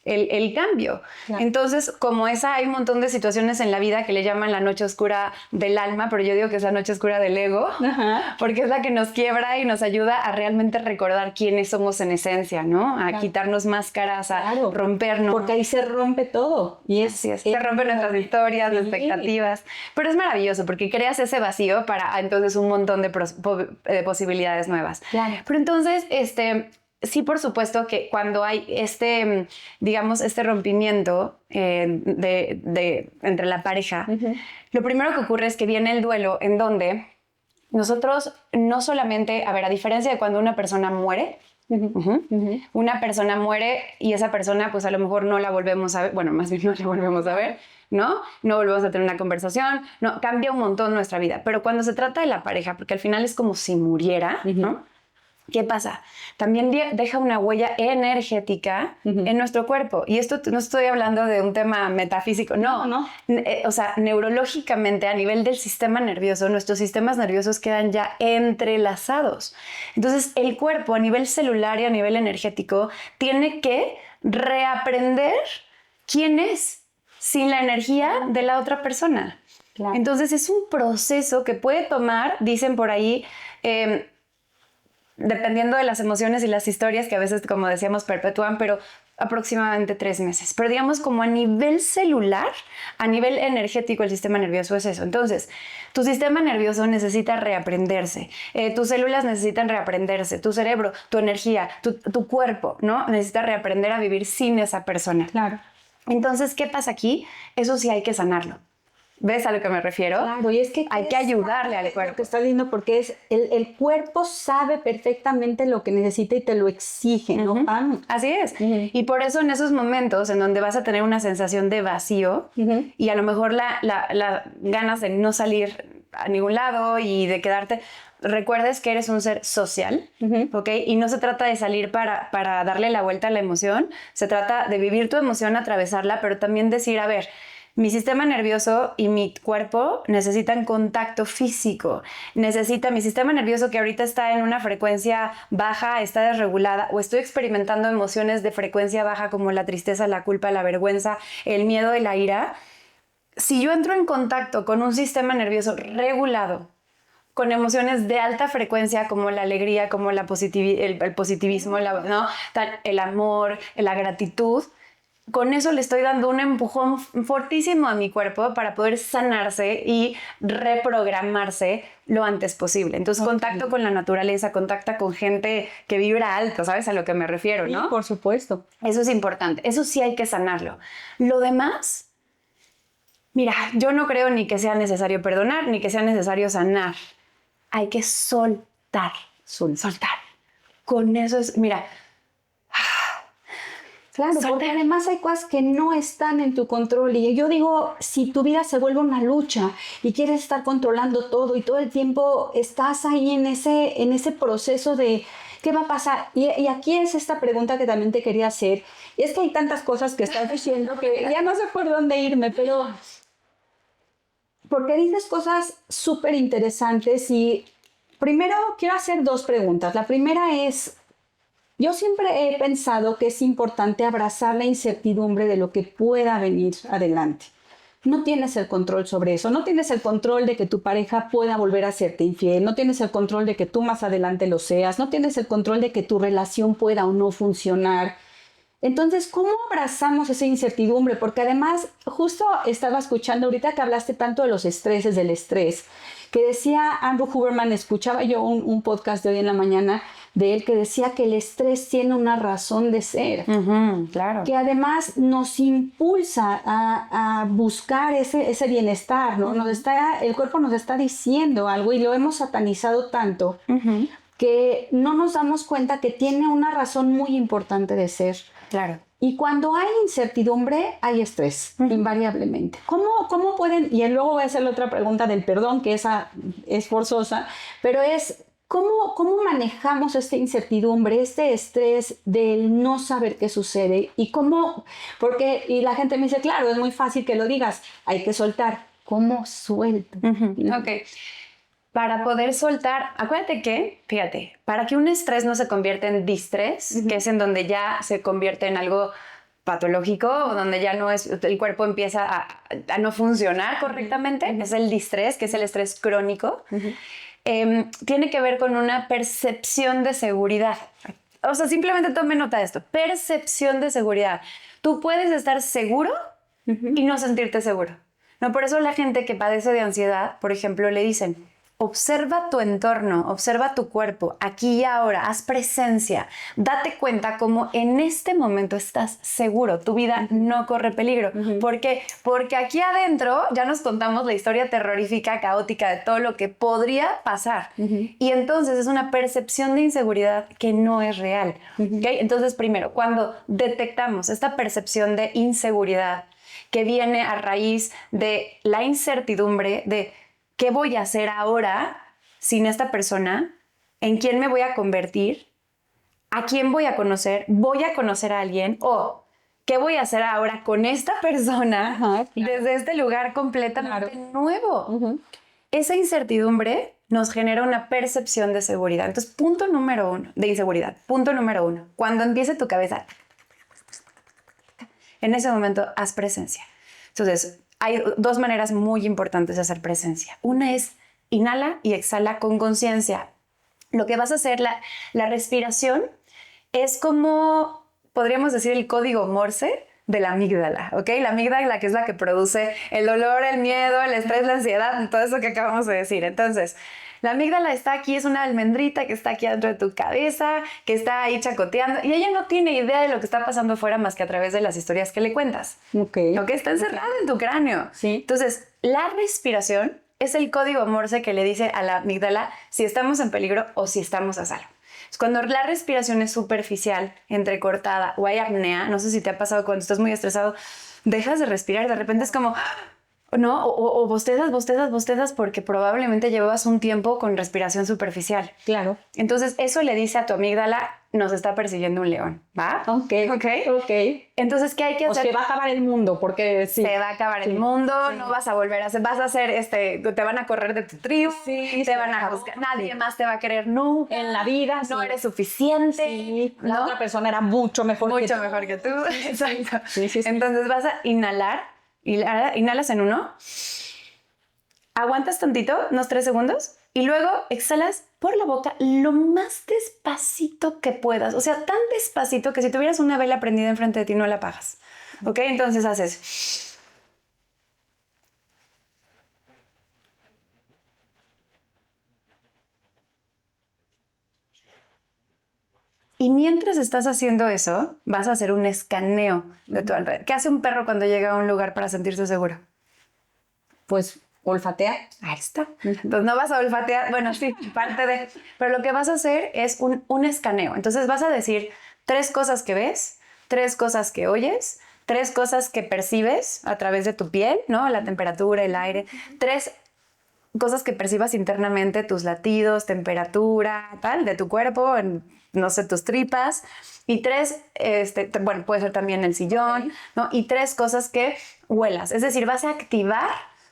el cambio. Claro. Entonces, como esa, hay un montón de situaciones en la vida que le llaman la noche oscura del alma, pero yo digo que es la noche oscura del ego, Ajá. porque es la que nos quiebra y nos ayuda a realmente recordar quiénes somos en esencia, ¿no? A Claro. quitarnos máscaras, a Claro. rompernos. Porque ahí se rompe todo. Y Así es. Se rompen nuestras historias, Sí. expectativas, pero es maravilloso porque creas ese vacío para entonces un montón de posibilidades nuevas. Claro. Pero entonces, sí, por supuesto que cuando hay digamos, este rompimiento entre la pareja, lo primero que ocurre es que viene el duelo en donde nosotros no solamente, a diferencia de cuando una persona muere, una persona muere y esa persona pues a lo mejor no la volvemos a ver, bueno, más bien no la volvemos a ver, ¿no? No volvemos a tener una conversación, no, cambia un montón nuestra vida. Pero cuando se trata de la pareja, porque al final es como si muriera, ¿no? ¿Qué pasa? También deja una huella energética en nuestro cuerpo. Y esto no estoy hablando de un tema metafísico, no. O sea, neurológicamente, a nivel del sistema nervioso, nuestros sistemas nerviosos quedan ya entrelazados. Entonces, el cuerpo a nivel celular y a nivel energético tiene que reaprender quién es sin la energía de la otra persona. Claro. Entonces, es un proceso que puede tomar, dicen por ahí, dependiendo de las emociones y las historias que a veces, como decíamos, perpetúan, pero aproximadamente 3 meses. Pero digamos como a nivel celular, a nivel energético, el sistema nervioso es eso. Entonces, tu sistema nervioso necesita reaprenderse, tus células necesitan reaprenderse, tu cerebro, tu energía, tu cuerpo, ¿no? Necesita reaprender a vivir sin esa persona. Claro. Entonces, ¿qué pasa aquí? Eso sí hay que sanarlo. ¿Ves a lo que me refiero? Claro, y es que hay que ayudarle al cuerpo. Lo que estás diciendo, porque es el cuerpo sabe perfectamente lo que necesita y te lo exige, ¿no? Así es. Y por eso en esos momentos en donde vas a tener una sensación de vacío y a lo mejor la ganas de no salir a ningún lado y de quedarte, recuerdes que eres un ser social, ¿ok? Y no se trata de salir para darle la vuelta a la emoción, se trata de vivir tu emoción, atravesarla, pero también decir, a ver, mi sistema nervioso y mi cuerpo necesitan contacto físico. Mi sistema nervioso que ahorita está en una frecuencia baja, está desregulada, o estoy experimentando emociones de frecuencia baja como la tristeza, la culpa, la vergüenza, el miedo y la ira. Si yo entro en contacto con un sistema nervioso regulado, con emociones de alta frecuencia como la alegría, como el positivismo, ¿no? El amor, la gratitud, con eso le estoy dando un empujón fortísimo a mi cuerpo para poder sanarse y reprogramarse lo antes posible. Entonces, contacto con la naturaleza, contacta con gente que vibra alto, ¿sabes a lo que me refiero, no? Sí, por supuesto. Eso es importante. Eso sí hay que sanarlo. Lo demás, mira, yo no creo ni que sea necesario perdonar, ni que sea necesario sanar. Hay que soltar. Soltar. Con eso es, mira... Claro, porque además hay cosas que no están en tu control. Y yo digo, si tu vida se vuelve una lucha y quieres estar controlando todo y todo el tiempo estás ahí en ese proceso de ¿qué va a pasar? Y aquí es esta pregunta que también te quería hacer. Y es que hay tantas cosas que estás diciendo que ya no sé por dónde irme, pero... Porque dices cosas súper interesantes y primero quiero hacer 2 preguntas. La primera es... Yo siempre he pensado que es importante abrazar la incertidumbre de lo que pueda venir adelante. No tienes el control sobre eso, no tienes el control de que tu pareja pueda volver a serte infiel, no tienes el control de que tú más adelante lo seas, no tienes el control de que tu relación pueda o no funcionar. Entonces, ¿cómo abrazamos esa incertidumbre? Porque además, justo estaba escuchando ahorita que hablaste tanto de los estreses, del estrés, que decía Andrew Huberman, escuchaba yo un podcast de hoy en la mañana de él que decía que el estrés tiene una razón de ser. Claro. Que además nos impulsa a buscar ese bienestar, ¿no? El cuerpo nos está diciendo algo y lo hemos satanizado tanto que no nos damos cuenta que tiene una razón muy importante de ser. Claro. Y cuando hay incertidumbre, hay estrés, invariablemente. ¿Cómo pueden? Y luego voy a hacer la otra pregunta del perdón, que esa es forzosa, pero es, ¿cómo manejamos esta incertidumbre, este estrés del no saber qué sucede? Y y la gente me dice, claro, es muy fácil que lo digas, hay que soltar. ¿Cómo suelto? Ok. Para poder soltar, acuérdate que, fíjate, para que un estrés no se convierta en distrés, que es en donde ya se convierte en algo patológico, donde ya no es, el cuerpo empieza a no funcionar correctamente, es el distrés, que es el estrés crónico. Tiene que ver con una percepción de seguridad. O sea, simplemente tome nota de esto. Percepción de seguridad. Tú puedes estar seguro y no sentirte seguro. No, por eso la gente que padece de ansiedad, por ejemplo, le dicen, observa tu entorno, observa tu cuerpo, aquí y ahora, haz presencia, date cuenta cómo en este momento estás seguro, tu vida no corre peligro. ¿Por qué? Porque aquí adentro ya nos contamos la historia terrorífica, caótica de todo lo que podría pasar. Y entonces es una percepción de inseguridad que no es real. ¿Okay? Entonces, primero, cuando detectamos esta percepción de inseguridad que viene a raíz de la incertidumbre de ¿qué voy a hacer ahora sin esta persona? ¿En quién me voy a convertir? ¿A quién voy a conocer? ¿Voy a conocer a alguien? ¿O qué voy a hacer ahora con esta persona desde este lugar completamente nuevo? Esa incertidumbre nos genera una percepción de seguridad. Entonces, punto número 1, de inseguridad. Punto número 1, cuando empiece tu cabeza, en ese momento, haz presencia. Entonces, hay dos maneras muy importantes de hacer presencia. Una es inhala y exhala con conciencia. Lo que vas a hacer, la respiración, es como, podríamos decir, el código Morse de la amígdala, ¿ok? La amígdala, que es la que produce el dolor, el miedo, el estrés, la ansiedad, todo eso que acabamos de decir. Entonces, la amígdala está aquí, es una almendrita que está aquí dentro de tu cabeza, que está ahí chacoteando, y ella no tiene idea de lo que está pasando afuera más que a través de las historias que le cuentas. Ok, está encerrada en tu cráneo. Sí. Entonces, la respiración es el código Morse que le dice a la amígdala si estamos en peligro o si estamos a salvo. Cuando la respiración es superficial, entrecortada o hay apnea, no sé si te ha pasado cuando estás muy estresado, dejas de respirar, de repente es como... ¿no? O bostezas porque probablemente llevabas un tiempo con respiración superficial. Claro. Entonces, eso le dice a tu amígdala, nos está persiguiendo un león, ¿va? Ok. Entonces, ¿qué hay que hacer? Pues que va a acabar el mundo, porque sí. Se va a acabar el mundo, no vas a volver a hacer, vas a hacer, te van a correr de tu tribu, te van a juzgar, nadie más te va a querer nunca. En la vida, no eres suficiente. Sí. La otra persona era mucho mejor que tú. Mucho mejor que tú, exacto. Sí. Entonces, vas a inhalar. Inhalas en 1, aguantas tantito, unos 3 segundos, y luego exhalas por la boca lo más despacito que puedas. O sea, tan despacito que si tuvieras una vela prendida enfrente de ti no la apagas. ¿Ok? Entonces haces... Y mientras estás haciendo eso, vas a hacer un escaneo de tu alrededor. ¿Qué hace un perro cuando llega a un lugar para sentirse seguro? Pues olfatea. Ahí está. Entonces no vas a olfatear, bueno, sí, parte de... Pero lo que vas a hacer es un escaneo. Entonces vas a decir 3 cosas que ves, 3 cosas que oyes, 3 cosas que percibes a través de tu piel, ¿no? La temperatura, el aire. 3 cosas que percibas internamente, tus latidos, temperatura, tal, de tu cuerpo, no sé, tus tripas. Y 3, bueno, puede ser también el sillón, ¿no? Y 3 cosas que huelas. Es decir, vas a activar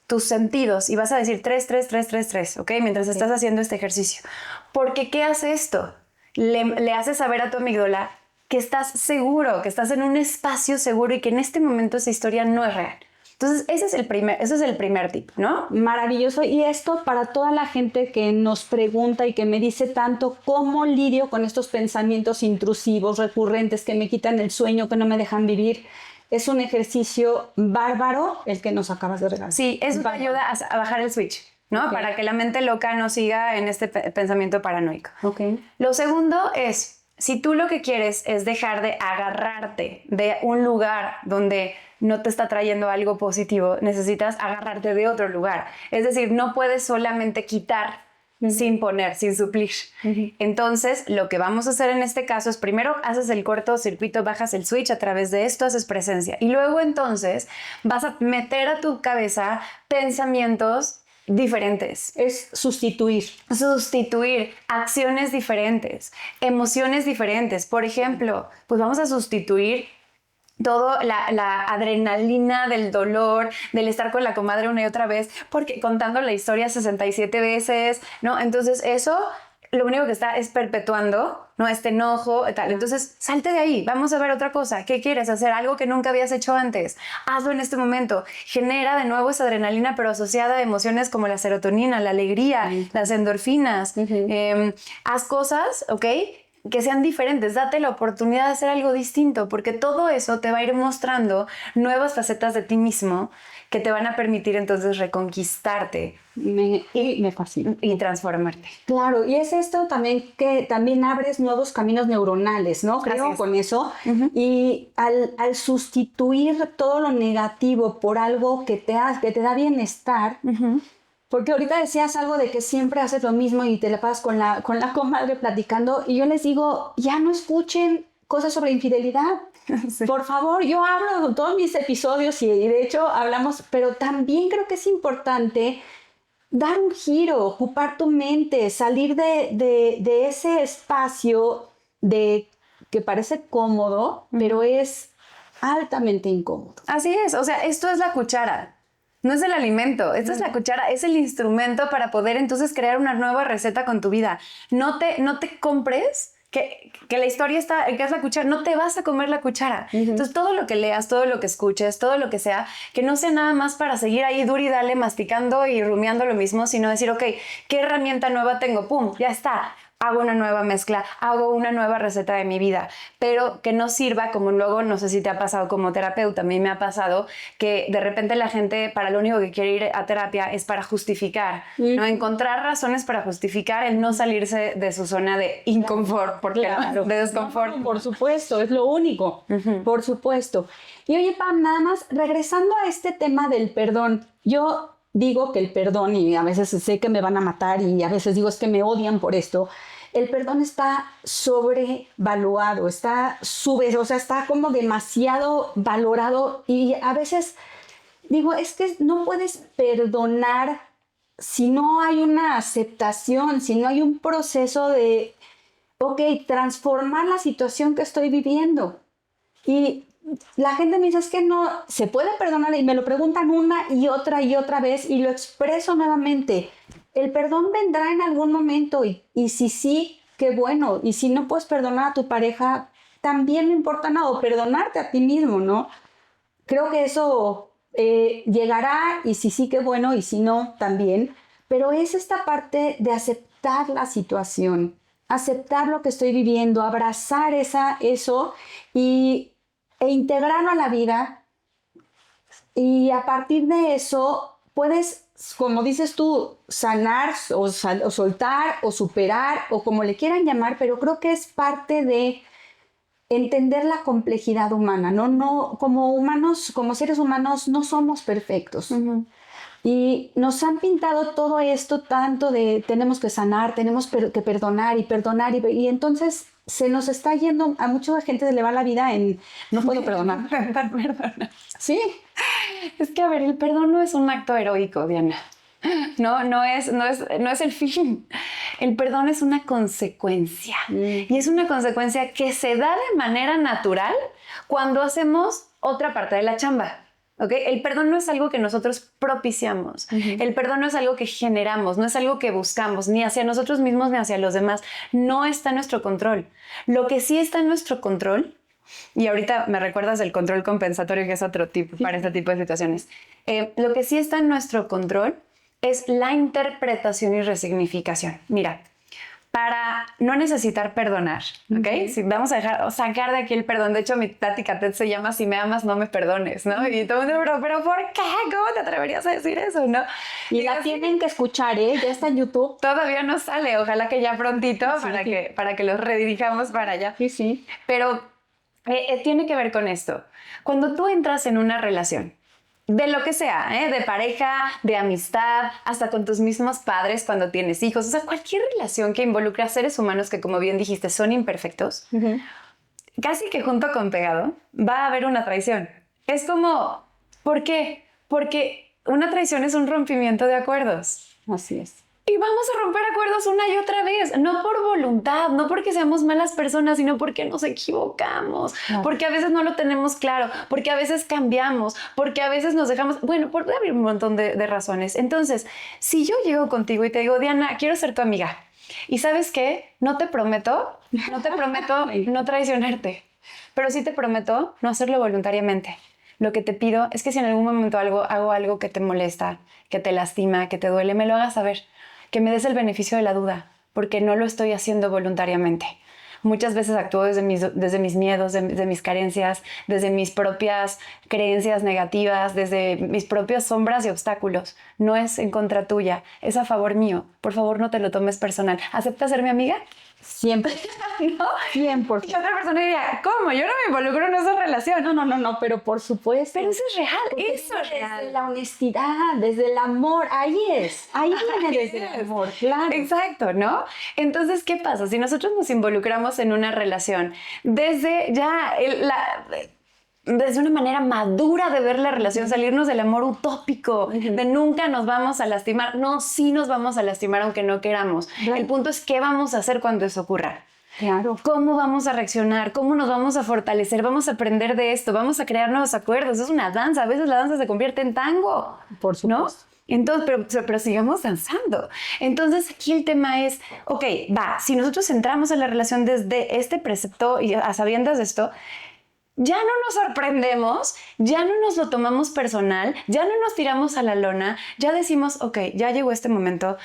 tus sentidos y vas a decir 3, ¿ok? Mientras estás haciendo este ejercicio. Porque, ¿qué hace esto? Le hace saber a tu amígdala que estás seguro, que estás en un espacio seguro y que en este momento esa historia no es real. Entonces, ese es el primer tip, ¿no? Maravilloso. Y esto para toda la gente que nos pregunta y que me dice tanto cómo lidio con estos pensamientos intrusivos, recurrentes, que me quitan el sueño, que no me dejan vivir. Es un ejercicio bárbaro el que nos acabas de regalar. Sí, eso te ayuda a bajar el switch, ¿no? Okay. Para que la mente loca no siga en este pensamiento paranoico. Okay. Lo segundo es, si tú lo que quieres es dejar de agarrarte de un lugar donde no te está trayendo algo positivo, necesitas agarrarte de otro lugar. Es decir, no puedes solamente quitar sin poner, sin suplir. Entonces, lo que vamos a hacer en este caso es primero haces el cortocircuito, bajas el switch, a través de esto haces presencia. Y luego entonces vas a meter a tu cabeza pensamientos diferentes. Es sustituir. Sustituir acciones diferentes, emociones diferentes. Por ejemplo, pues vamos a sustituir todo la adrenalina del dolor, del estar con la comadre una y otra vez, porque contando la historia 67 veces, ¿no? Entonces eso lo único que está es perpetuando, ¿no? Este enojo, tal. Entonces, salte de ahí, vamos a ver otra cosa. ¿Qué quieres hacer? Algo que nunca habías hecho antes. Hazlo en este momento. Genera de nuevo esa adrenalina, pero asociada a emociones como la serotonina, la alegría, las endorfinas. Haz cosas, ¿ok?, que sean diferentes. Date la oportunidad de hacer algo distinto, porque todo eso te va a ir mostrando nuevas facetas de ti mismo que te van a permitir entonces reconquistarte. Me fascina. Y transformarte. Claro, y es esto también que también abres nuevos caminos neuronales, ¿no? Creo con eso. Y al sustituir todo lo negativo por algo que te da bienestar, porque ahorita decías algo de que siempre haces lo mismo y te la pasas con la comadre platicando, y yo les digo, ya no escuchen cosas sobre infidelidad. Sí. Por favor, yo hablo en todos mis episodios y de hecho hablamos, pero también creo que es importante dar un giro, ocupar tu mente, salir de ese espacio que parece cómodo, pero es altamente incómodo. Así es, o sea, esto es la cuchara. No es el alimento, esta es la cuchara, es el instrumento para poder entonces crear una nueva receta con tu vida. No te compres que la historia está, que es la cuchara, no te vas a comer la cuchara. Entonces todo lo que leas, todo lo que escuches, todo lo que sea, que no sea nada más para seguir ahí duro y dale masticando y rumiando lo mismo, sino decir, ok, ¿qué herramienta nueva tengo? ¡Pum! Ya está. Hago una nueva mezcla, hago una nueva receta de mi vida, pero que no sirva como luego, no sé si te ha pasado como terapeuta, a mí me ha pasado que de repente la gente para lo único que quiere ir a terapia es para justificar, ¿no? Encontrar razones para justificar el no salirse de su zona de inconfort, porque de desconfort. No, por supuesto, es lo único, por supuesto. Y oye, Pam, nada más, regresando a este tema del perdón, yo digo que el perdón, y a veces sé que me van a matar y a veces digo es que me odian por esto, el perdón está sobrevaluado, o sea, está como demasiado valorado, y a veces digo, es que no puedes perdonar si no hay una aceptación, si no hay un proceso de, ok, transformar la situación que estoy viviendo. Y la gente me dice, es que no se puede perdonar, y me lo preguntan una y otra vez, y lo expreso nuevamente. El perdón vendrá en algún momento, y si sí, qué bueno. Y si no puedes perdonar a tu pareja, también no importa nada, o perdonarte a ti mismo, ¿no? Creo que eso llegará, y si sí, qué bueno, y si no, también. Pero es esta parte de aceptar la situación, aceptar lo que estoy viviendo, abrazar eso e integrarlo a la vida, y a partir de eso puedes, como dices tú, sanar o soltar o superar o como le quieran llamar, pero creo que es parte de entender la complejidad humana, ¿no? No, como humanos, como seres humanos no somos perfectos. Y nos han pintado todo esto tanto de tenemos que sanar, tenemos que perdonar y entonces se nos está yendo, a mucha gente se le va la vida en no puedo perdonar. Perdonar. Sí. Es que, a ver, el perdón no es un acto heroico, Diana. No es el fin. El perdón es una consecuencia. Y es una consecuencia que se da de manera natural cuando hacemos otra parte de la chamba. ¿Okay? El perdón no es algo que nosotros propiciamos. El perdón no es algo que generamos, no es algo que buscamos, ni hacia nosotros mismos ni hacia los demás. No está en nuestro control. Lo que sí está en nuestro control, y ahorita me recuerdas del control compensatorio, que es otro tipo para este tipo de situaciones. Lo que sí está en nuestro control es la interpretación y resignificación. Mira, para no necesitar perdonar, ¿ok? Si vamos a sacar de aquí el perdón. De hecho, mi plática TED se llama Si me amas, no me perdones, ¿no? Y todo el mundo, pero ¿por qué? ¿Cómo te atreverías a decir eso, no? Y la tienen que escuchar, ¿eh? Ya está en YouTube. Todavía no sale, ojalá que ya prontito para que los redirijamos para allá. Sí. Pero tiene que ver con esto. Cuando tú entras en una relación, de lo que sea, de pareja, de amistad, hasta con tus mismos padres cuando tienes hijos, o sea, cualquier relación que involucre a seres humanos que, como bien dijiste, son imperfectos, casi que junto con pegado, va a haber una traición. Es como, ¿por qué? Porque una traición es un rompimiento de acuerdos. Así es. Y vamos a romper acuerdos una y otra vez, no por voluntad, no porque seamos malas personas, sino porque nos equivocamos, porque a veces no lo tenemos claro, porque a veces cambiamos, porque a veces nos dejamos, bueno, por haber un montón de razones. Entonces, si yo llego contigo y te digo, Diana, quiero ser tu amiga, Y ¿sabes qué? No te prometo no traicionarte, pero sí te prometo no hacerlo voluntariamente. Lo que te pido es que si en algún momento hago algo que te molesta, que te lastima, que te duele, me lo hagas saber, que me des el beneficio de la duda, porque no lo estoy haciendo voluntariamente. Muchas veces actúo desde mis miedos, de mis carencias, desde mis propias creencias negativas, desde mis propias sombras y obstáculos. No es en contra tuya, es a favor mío. Por favor, no te lo tomes personal. ¿Aceptas ser mi amiga? Siempre. ¿No? 100%. Y otra persona diría, ¿cómo? Yo no me involucro en esa relación. No, pero por supuesto. Pero eso es real, Porque eso es real. Desde la honestidad, desde el amor, ahí viene desde el amor, claro. Exacto, ¿no? Entonces, ¿qué pasa? Si nosotros nos involucramos en una relación desde desde una manera madura de ver la relación, salirnos del amor utópico, de nunca nos vamos a lastimar. No, sí nos vamos a lastimar aunque no queramos. Claro. El punto es qué vamos a hacer cuando eso ocurra. Claro. ¿Cómo vamos a reaccionar? ¿Cómo nos vamos a fortalecer? Vamos a aprender de esto, vamos a crear nuevos acuerdos. Es una danza, a veces la danza se convierte en tango. Por supuesto. ¿No? Entonces, pero sigamos danzando. Entonces aquí el tema es, ok, si nosotros entramos en la relación desde este precepto y a sabiendas de esto, ya no nos sorprendemos, ya no nos lo tomamos personal, ya no nos tiramos a la lona, ya decimos, ok, ya llegó este momento.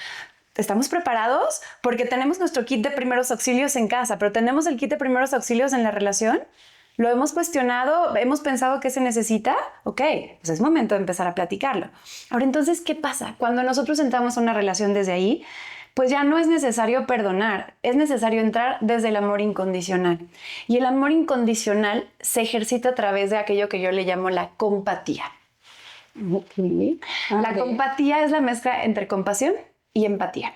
¿Estamos preparados? Porque tenemos nuestro kit de primeros auxilios en casa, pero ¿tenemos el kit de primeros auxilios en la relación? ¿Lo hemos cuestionado? ¿Hemos pensado qué se necesita? Ok, pues es momento de empezar a platicarlo. Ahora, entonces, ¿qué pasa? Cuando nosotros entramos a una relación desde ahí, pues ya no es necesario perdonar, es necesario entrar desde el amor incondicional. Y el amor incondicional se ejercita a través de aquello que yo le llamo la compatía. Okay. La compatía es la mezcla entre compasión y empatía.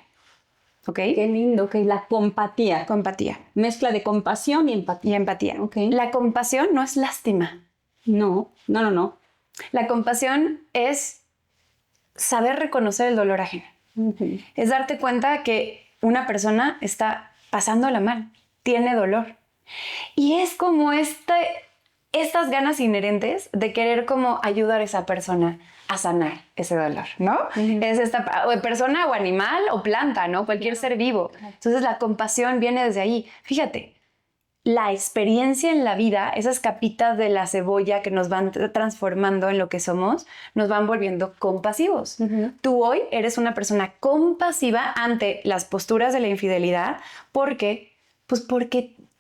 ¿Ok? Qué lindo, ok. La compatía. Compatía. Mezcla de compasión y empatía. Y empatía. Ok. La compasión no es lástima. No. La compasión es saber reconocer el dolor ajeno. Uh-huh. Es darte cuenta que una persona está pasándola mal, tiene dolor. Y es como estas ganas inherentes de querer como ayudar a esa persona a sanar ese dolor, ¿no? Uh-huh. Es esta persona o animal o planta, ¿no? Cualquier ser vivo. Entonces la compasión viene desde ahí. Fíjate, la experiencia en la vida, esas capitas de la cebolla que nos van transformando en lo que somos, nos van volviendo compasivos. Uh-huh. Tú hoy eres una persona compasiva ante las posturas de la infidelidad porque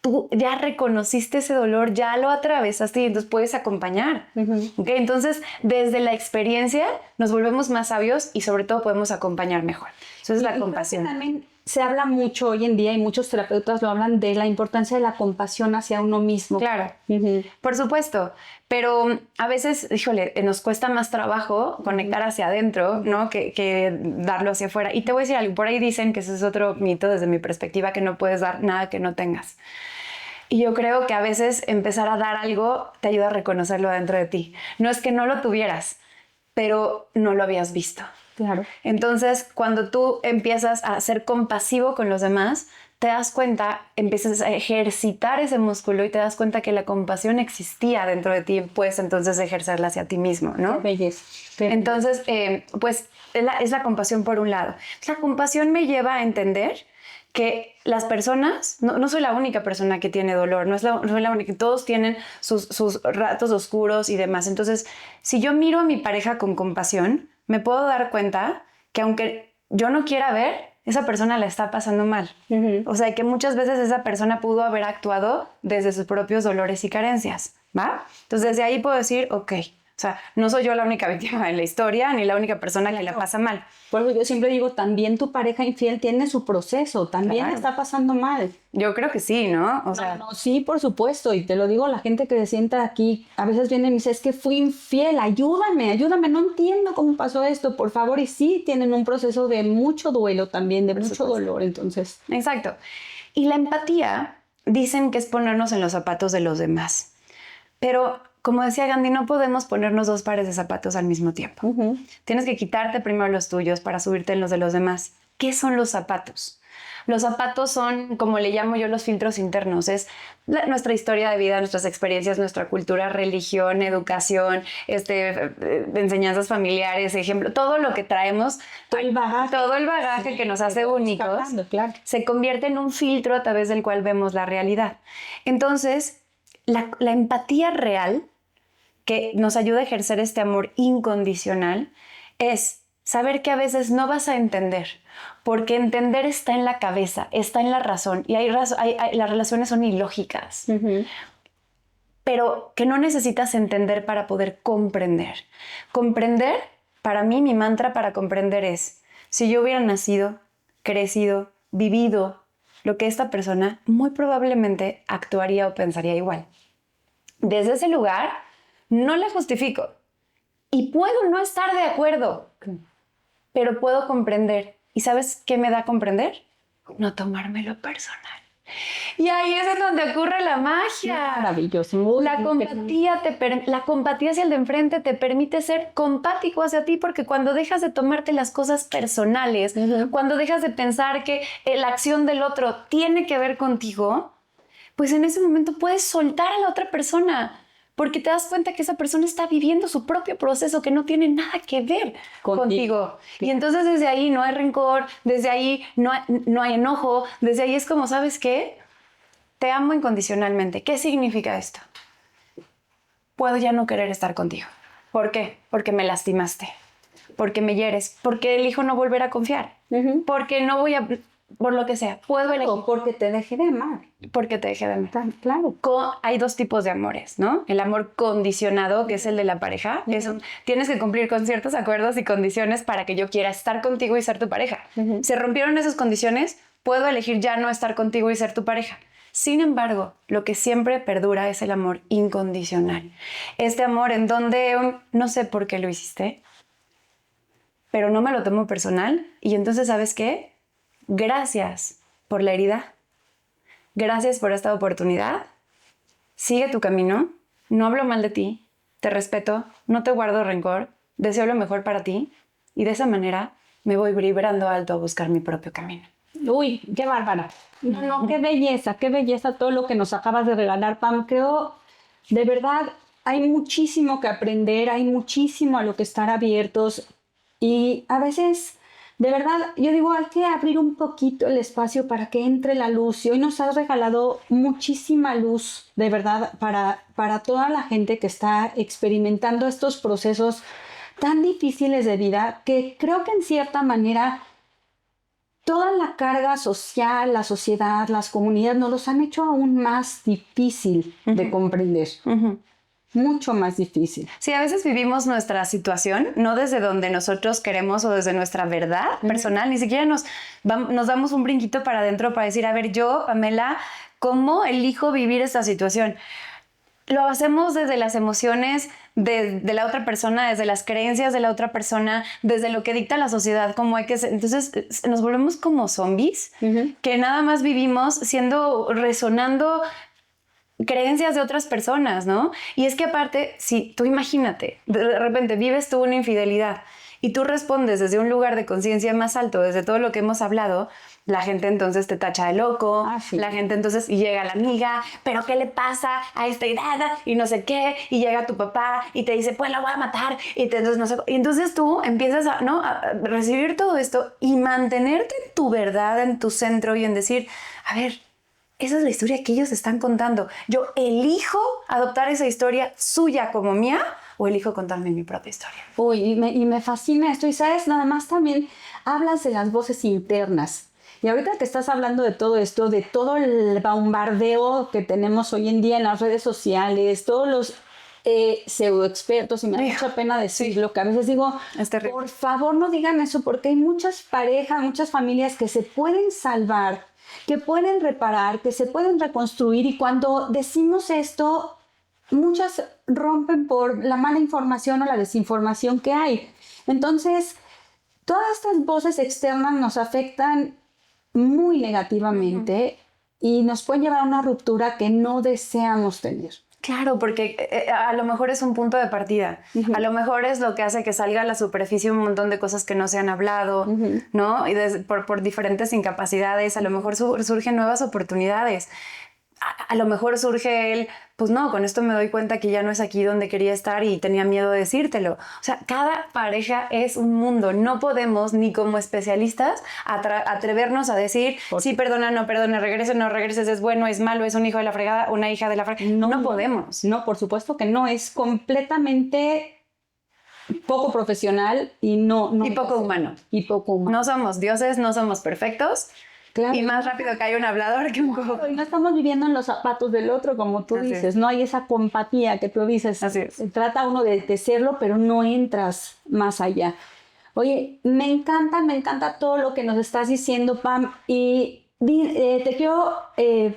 tú ya reconociste ese dolor, ya lo atravesaste y entonces puedes acompañar. Uh-huh. ¿Okay? Entonces, desde la experiencia nos volvemos más sabios y sobre todo podemos acompañar mejor. Eso es la compasión. También se habla mucho hoy en día y muchos terapeutas lo hablan de la importancia de la compasión hacia uno mismo. Claro, uh-huh. Por supuesto, pero a veces, híjole, nos cuesta más trabajo conectar hacia adentro, ¿no? que darlo hacia afuera. Y te voy a decir algo, por ahí dicen que ese es otro mito desde mi perspectiva, que no puedes dar nada que no tengas. Y yo creo que a veces empezar a dar algo te ayuda a reconocerlo dentro de ti. No es que no lo tuvieras, pero no lo habías visto. Claro. Entonces, cuando tú empiezas a ser compasivo con los demás, te das cuenta, empiezas a ejercitar ese músculo y te das cuenta que la compasión existía dentro de ti, puedes entonces ejercerla hacia ti mismo, ¿no? Qué belleza. Entonces, pues es la compasión por un lado. La compasión me lleva a entender que las personas, no soy la única persona que tiene dolor, no soy la única, todos tienen sus ratos oscuros y demás. Entonces, si yo miro a mi pareja con compasión, me puedo dar cuenta que aunque yo no quiera ver, esa persona la está pasando mal. Uh-huh. O sea, que muchas veces esa persona pudo haber actuado desde sus propios dolores y carencias, ¿va? Entonces, desde ahí puedo decir, ok, o sea, no soy yo la única víctima en la historia, ni la única persona que la pasa mal. Por eso yo siempre digo, también tu pareja infiel tiene su proceso, también está pasando mal. Yo creo que sí, ¿no? O sea, sí, por supuesto, y te lo digo a la gente que se sienta aquí, a veces viene y me dice, es que fui infiel, ayúdame, no entiendo cómo pasó esto, por favor, y sí, tienen un proceso de mucho duelo también, de mucho dolor, entonces. Exacto. Y la empatía, dicen que es ponernos en los zapatos de los demás, pero como decía Gandhi, no podemos ponernos dos pares de zapatos al mismo tiempo. Uh-huh. Tienes que quitarte primero los tuyos para subirte en los de los demás. ¿Qué son los zapatos? Los zapatos son, como le llamo yo, los filtros internos. Es nuestra historia de vida, nuestras experiencias, nuestra cultura, religión, educación, enseñanzas familiares, ejemplo, todo lo que traemos, todo el bagaje que nos hace únicos, claro, se convierte en un filtro a través del cual vemos la realidad. Entonces, la empatía real que nos ayuda a ejercer este amor incondicional es saber que a veces no vas a entender, porque entender está en la cabeza, está en la razón, y las relaciones son ilógicas, pero que no necesitas entender para poder comprender. Comprender, para mí, mi mantra para comprender es, si yo hubiera nacido, crecido, vivido lo que esta persona, muy probablemente actuaría o pensaría igual. Desde ese lugar, no la justifico y puedo no estar de acuerdo, pero puedo comprender. ¿Y sabes qué me da a comprender? No tomármelo personal. Y ahí es en donde ocurre la magia. Maravilloso. La compatía hacia el de enfrente te permite ser compático hacia ti, porque cuando dejas de tomarte las cosas personales, cuando dejas de pensar que la acción del otro tiene que ver contigo, pues en ese momento puedes soltar a la otra persona, porque te das cuenta que esa persona está viviendo su propio proceso que no tiene nada que ver contigo. Y entonces desde ahí no hay rencor, desde ahí no hay enojo, desde ahí es como, ¿sabes qué? Te amo incondicionalmente. ¿Qué significa esto? Puedo ya no querer estar contigo. ¿Por qué? Porque me lastimaste, porque me hieres, porque elijo no volver a confiar, porque no voy a... Por lo que sea, puedo elegir. O porque te dejé de amar. Porque te dejé de amar. Claro. Hay dos tipos de amores, ¿no? El amor condicionado, que es el de la pareja. Tienes que cumplir con ciertos acuerdos y condiciones para que yo quiera estar contigo y ser tu pareja. Se rompieron esas condiciones, puedo elegir ya no estar contigo y ser tu pareja. Sin embargo, lo que siempre perdura es el amor incondicional. Este amor en donde no sé por qué lo hiciste, pero no me lo tomo personal. Y entonces, ¿sabes qué? Gracias por la herida, gracias por esta oportunidad, sigue tu camino, no hablo mal de ti, te respeto, no te guardo rencor, deseo lo mejor para ti y de esa manera me voy vibrando alto a buscar mi propio camino. Uy, qué bárbara. No, qué belleza todo lo que nos acabas de regalar, Pam. Creo, de verdad, hay muchísimo que aprender, hay muchísimo a lo que estar abiertos y a veces... De verdad, yo digo, hay que abrir un poquito el espacio para que entre la luz. Y hoy nos has regalado muchísima luz, de verdad, para toda la gente que está experimentando estos procesos tan difíciles de vida, que creo que en cierta manera toda la carga social, la sociedad, las comunidades nos los han hecho aún más difícil de comprender. Mucho más difícil. Sí, a veces vivimos nuestra situación, no desde donde nosotros queremos o desde nuestra verdad personal, ni siquiera nos damos un brinquito para adentro para decir, a ver, yo, Pamela, ¿cómo elijo vivir esta situación? Lo hacemos desde las emociones de la otra persona, desde las creencias de la otra persona, desde lo que dicta la sociedad, cómo hay que ser. Entonces nos volvemos como zombies, que nada más vivimos resonando creencias de otras personas, ¿no? Y es que aparte, si tú imagínate, de repente vives tú una infidelidad y tú respondes desde un lugar de conciencia más alto, desde todo lo que hemos hablado, la gente entonces te tacha de loco, la gente entonces llega la amiga, pero ¿qué le pasa a esta idea? Y no sé qué, y llega tu papá y te dice, pues la voy a matar, y entonces tú empiezas a recibir todo esto y mantenerte en tu verdad, en tu centro y en decir, a ver, esa es la historia que ellos están contando. Yo elijo adoptar esa historia suya como mía o elijo contarme mi propia historia. Uy, y me fascina esto. Y sabes, nada más también hablas de las voces internas. Y ahorita que estás hablando de todo esto, de todo el bombardeo que tenemos hoy en día en las redes sociales, todos los pseudoexpertos, y me da mucha pena decirlo, que a veces digo, por favor no digan eso, porque hay muchas parejas, muchas familias que se pueden salvar, que pueden reparar, que se pueden reconstruir, y cuando decimos esto, muchas rompen por la mala información o la desinformación que hay. Entonces, todas estas voces externas nos afectan muy negativamente y nos pueden llevar a una ruptura que no deseamos tener. Claro, porque a lo mejor es un punto de partida. A lo mejor es lo que hace que salga a la superficie un montón de cosas que no se han hablado, ¿no? Y por diferentes incapacidades, a lo mejor surgen nuevas oportunidades. A lo mejor surge el, pues no, con esto me doy cuenta que ya no es aquí donde quería estar y tenía miedo de decírtelo. O sea, cada pareja es un mundo. No podemos, ni como especialistas, atrevernos a decir, sí, perdona, no regreses, es bueno, es malo, es un hijo de la fregada, una hija de la fregada. No podemos. No, por supuesto que no. Es completamente poco profesional y y poco humano. Y poco humano. No somos dioses, no somos perfectos. Claro. Y más rápido que hay un hablador que un cojo. Y no estamos viviendo en los zapatos del otro, como tú dices. No hay esa compatía que tú dices. Así es. Trata uno de serlo, pero no entras más allá. Oye, me encanta todo lo que nos estás diciendo, Pam. Y te quiero,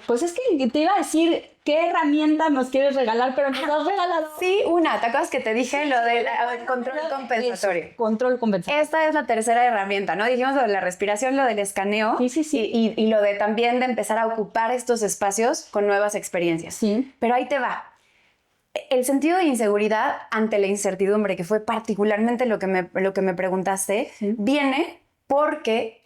pues es que te iba a decir qué herramienta nos quieres regalar, pero nos has regalado. Sí, ¿te acuerdas que te dije lo del control compensatorio? Eso, control compensatorio. Esta es la tercera herramienta, ¿no? Dijimos lo de la respiración, lo del escaneo. Sí. Y lo de también de empezar a ocupar estos espacios con nuevas experiencias. Sí. Pero ahí te va. El sentido de inseguridad ante la incertidumbre, que fue particularmente lo que me preguntaste, viene porque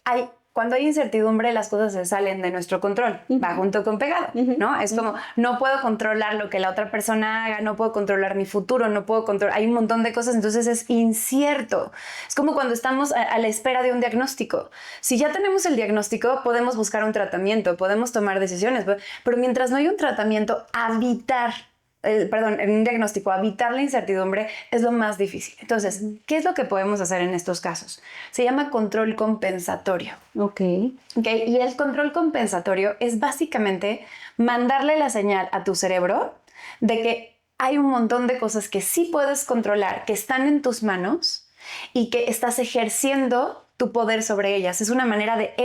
cuando hay incertidumbre, las cosas se salen de nuestro control, va junto con pegado, ¿no? Es como, no puedo controlar lo que la otra persona haga, no puedo controlar mi futuro, hay un montón de cosas, entonces es incierto. Es como cuando estamos a la espera de un diagnóstico. Si ya tenemos el diagnóstico, podemos buscar un tratamiento, podemos tomar decisiones, pero mientras no hay un tratamiento, en un diagnóstico, evitar la incertidumbre es lo más difícil. Entonces, ¿qué es lo que podemos hacer en estos casos? Se llama control compensatorio. Ok. Y el control compensatorio es básicamente mandarle la señal a tu cerebro de que hay un montón de cosas que sí puedes controlar, que están en tus manos y que estás ejerciendo tu poder sobre ellas. Es una manera de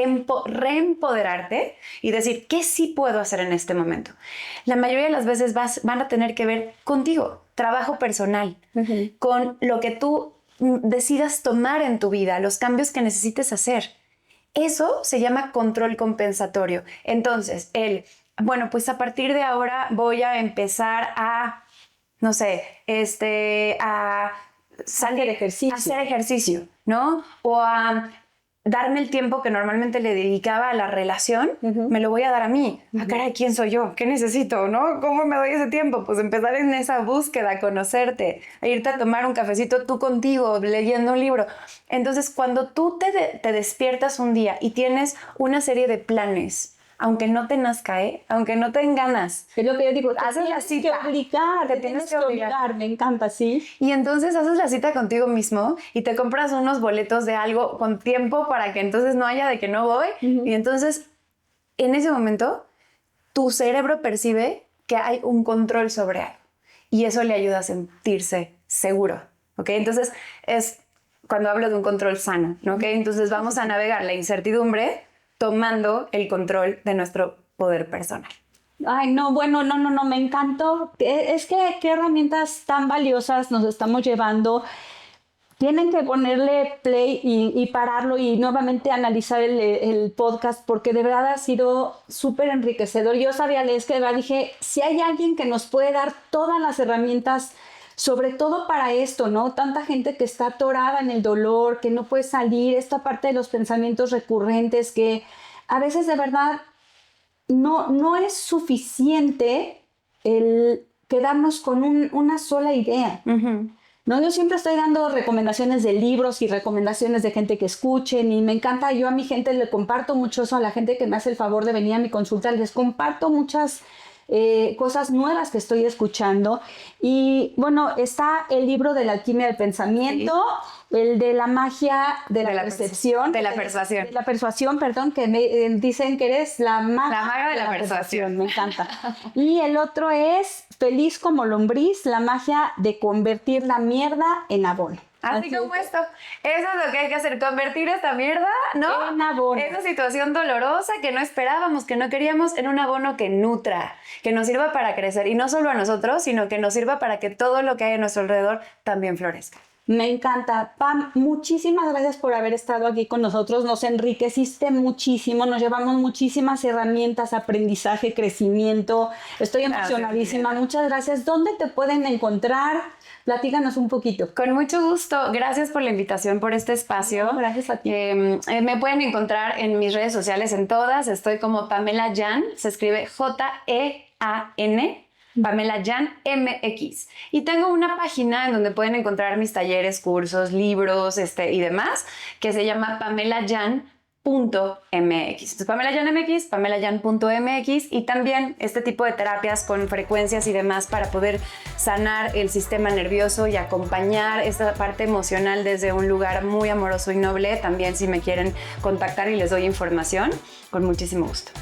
reempoderarte y decir, ¿qué sí puedo hacer en este momento? La mayoría de las veces van a tener que ver contigo, trabajo personal, con lo que tú decidas tomar en tu vida, los cambios que necesites hacer. Eso se llama control compensatorio. Entonces, pues a partir de ahora voy a empezar a, no sé, a hacer ejercicio, ¿no? O a darme el tiempo que normalmente le dedicaba a la relación, me lo voy a dar a mí. Caray, ¿quién soy yo? ¿Qué necesito? ¿No? ¿Cómo me doy ese tiempo? Pues empezar en esa búsqueda, conocerte, irte a tomar un cafecito tú contigo, leyendo un libro. Entonces, cuando tú te despiertas un día y tienes una serie de planes, aunque no te nazca, aunque no te den ganas. Es lo que yo digo, haces la cita. Te tienes que obligar, me encanta, sí. Y entonces haces la cita contigo mismo y te compras unos boletos de algo con tiempo para que entonces no haya de que no voy. Y entonces, en ese momento, tu cerebro percibe que hay un control sobre algo. Y eso le ayuda a sentirse seguro, ¿ok? Entonces, es cuando hablo de un control sano, ¿no? ¿Ok? Entonces, vamos a navegar la incertidumbre tomando el control de nuestro poder personal. Ay, no, bueno, no, me encantó. Es que qué herramientas tan valiosas nos estamos llevando. Tienen que ponerle play y pararlo y nuevamente analizar el podcast porque de verdad ha sido súper enriquecedor. Yo sabía, es que de verdad dije, si hay alguien que nos puede dar todas las herramientas, sobre todo para esto, ¿no? Tanta gente que está atorada en el dolor, que no puede salir, esta parte de los pensamientos recurrentes que a veces de verdad no es suficiente el quedarnos con una sola idea. No, yo siempre estoy dando recomendaciones de libros y recomendaciones de gente que escuchen y me encanta, yo a mi gente le comparto mucho eso, a la gente que me hace el favor de venir a mi consulta, les comparto muchas cosas nuevas que estoy escuchando. Y bueno, está el libro de la alquimia del pensamiento, el de la magia de la percepción. De la persuasión. De la persuasión, perdón, que me dicen que eres la maga de la persuasión. Me encanta. Y el otro es Feliz como lombriz, la magia de convertir la mierda en abono. Así como esto. Eso es lo que hay que hacer, convertir esta mierda, ¿no? En abono. Esa situación dolorosa que no esperábamos, que no queríamos, en un abono que nutra, que nos sirva para crecer. Y no solo a nosotros, sino que nos sirva para que todo lo que hay a nuestro alrededor también florezca. Me encanta. Pam, muchísimas gracias por haber estado aquí con nosotros. Nos enriqueciste muchísimo, nos llevamos muchísimas herramientas, aprendizaje, crecimiento. Estoy emocionadísima. Muchas gracias. ¿Dónde te pueden encontrar? Platícanos un poquito. Con mucho gusto. Gracias por la invitación, por este espacio. No, gracias a ti. Me pueden encontrar en mis redes sociales, en todas. Estoy como Pamela Jan. Se escribe J-E-A-N. Pamela Jan MX. Y tengo una página en donde pueden encontrar mis talleres, cursos, libros y demás, que se llama pamelajan.mx. Entonces, Pamela Jan MX, pamelajan.mx, y también este tipo de terapias con frecuencias y demás para poder sanar el sistema nervioso y acompañar esta parte emocional desde un lugar muy amoroso y noble. También, si me quieren contactar y les doy información, con muchísimo gusto.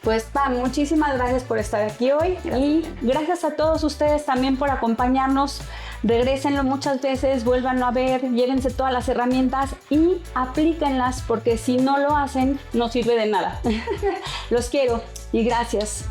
Pues Pam, muchísimas gracias por estar aquí hoy y gracias a todos ustedes también por acompañarnos. Regrésenlo muchas veces, vuélvanlo a ver, llévense todas las herramientas y aplíquenlas, porque si no lo hacen no sirve de nada. Los quiero y gracias.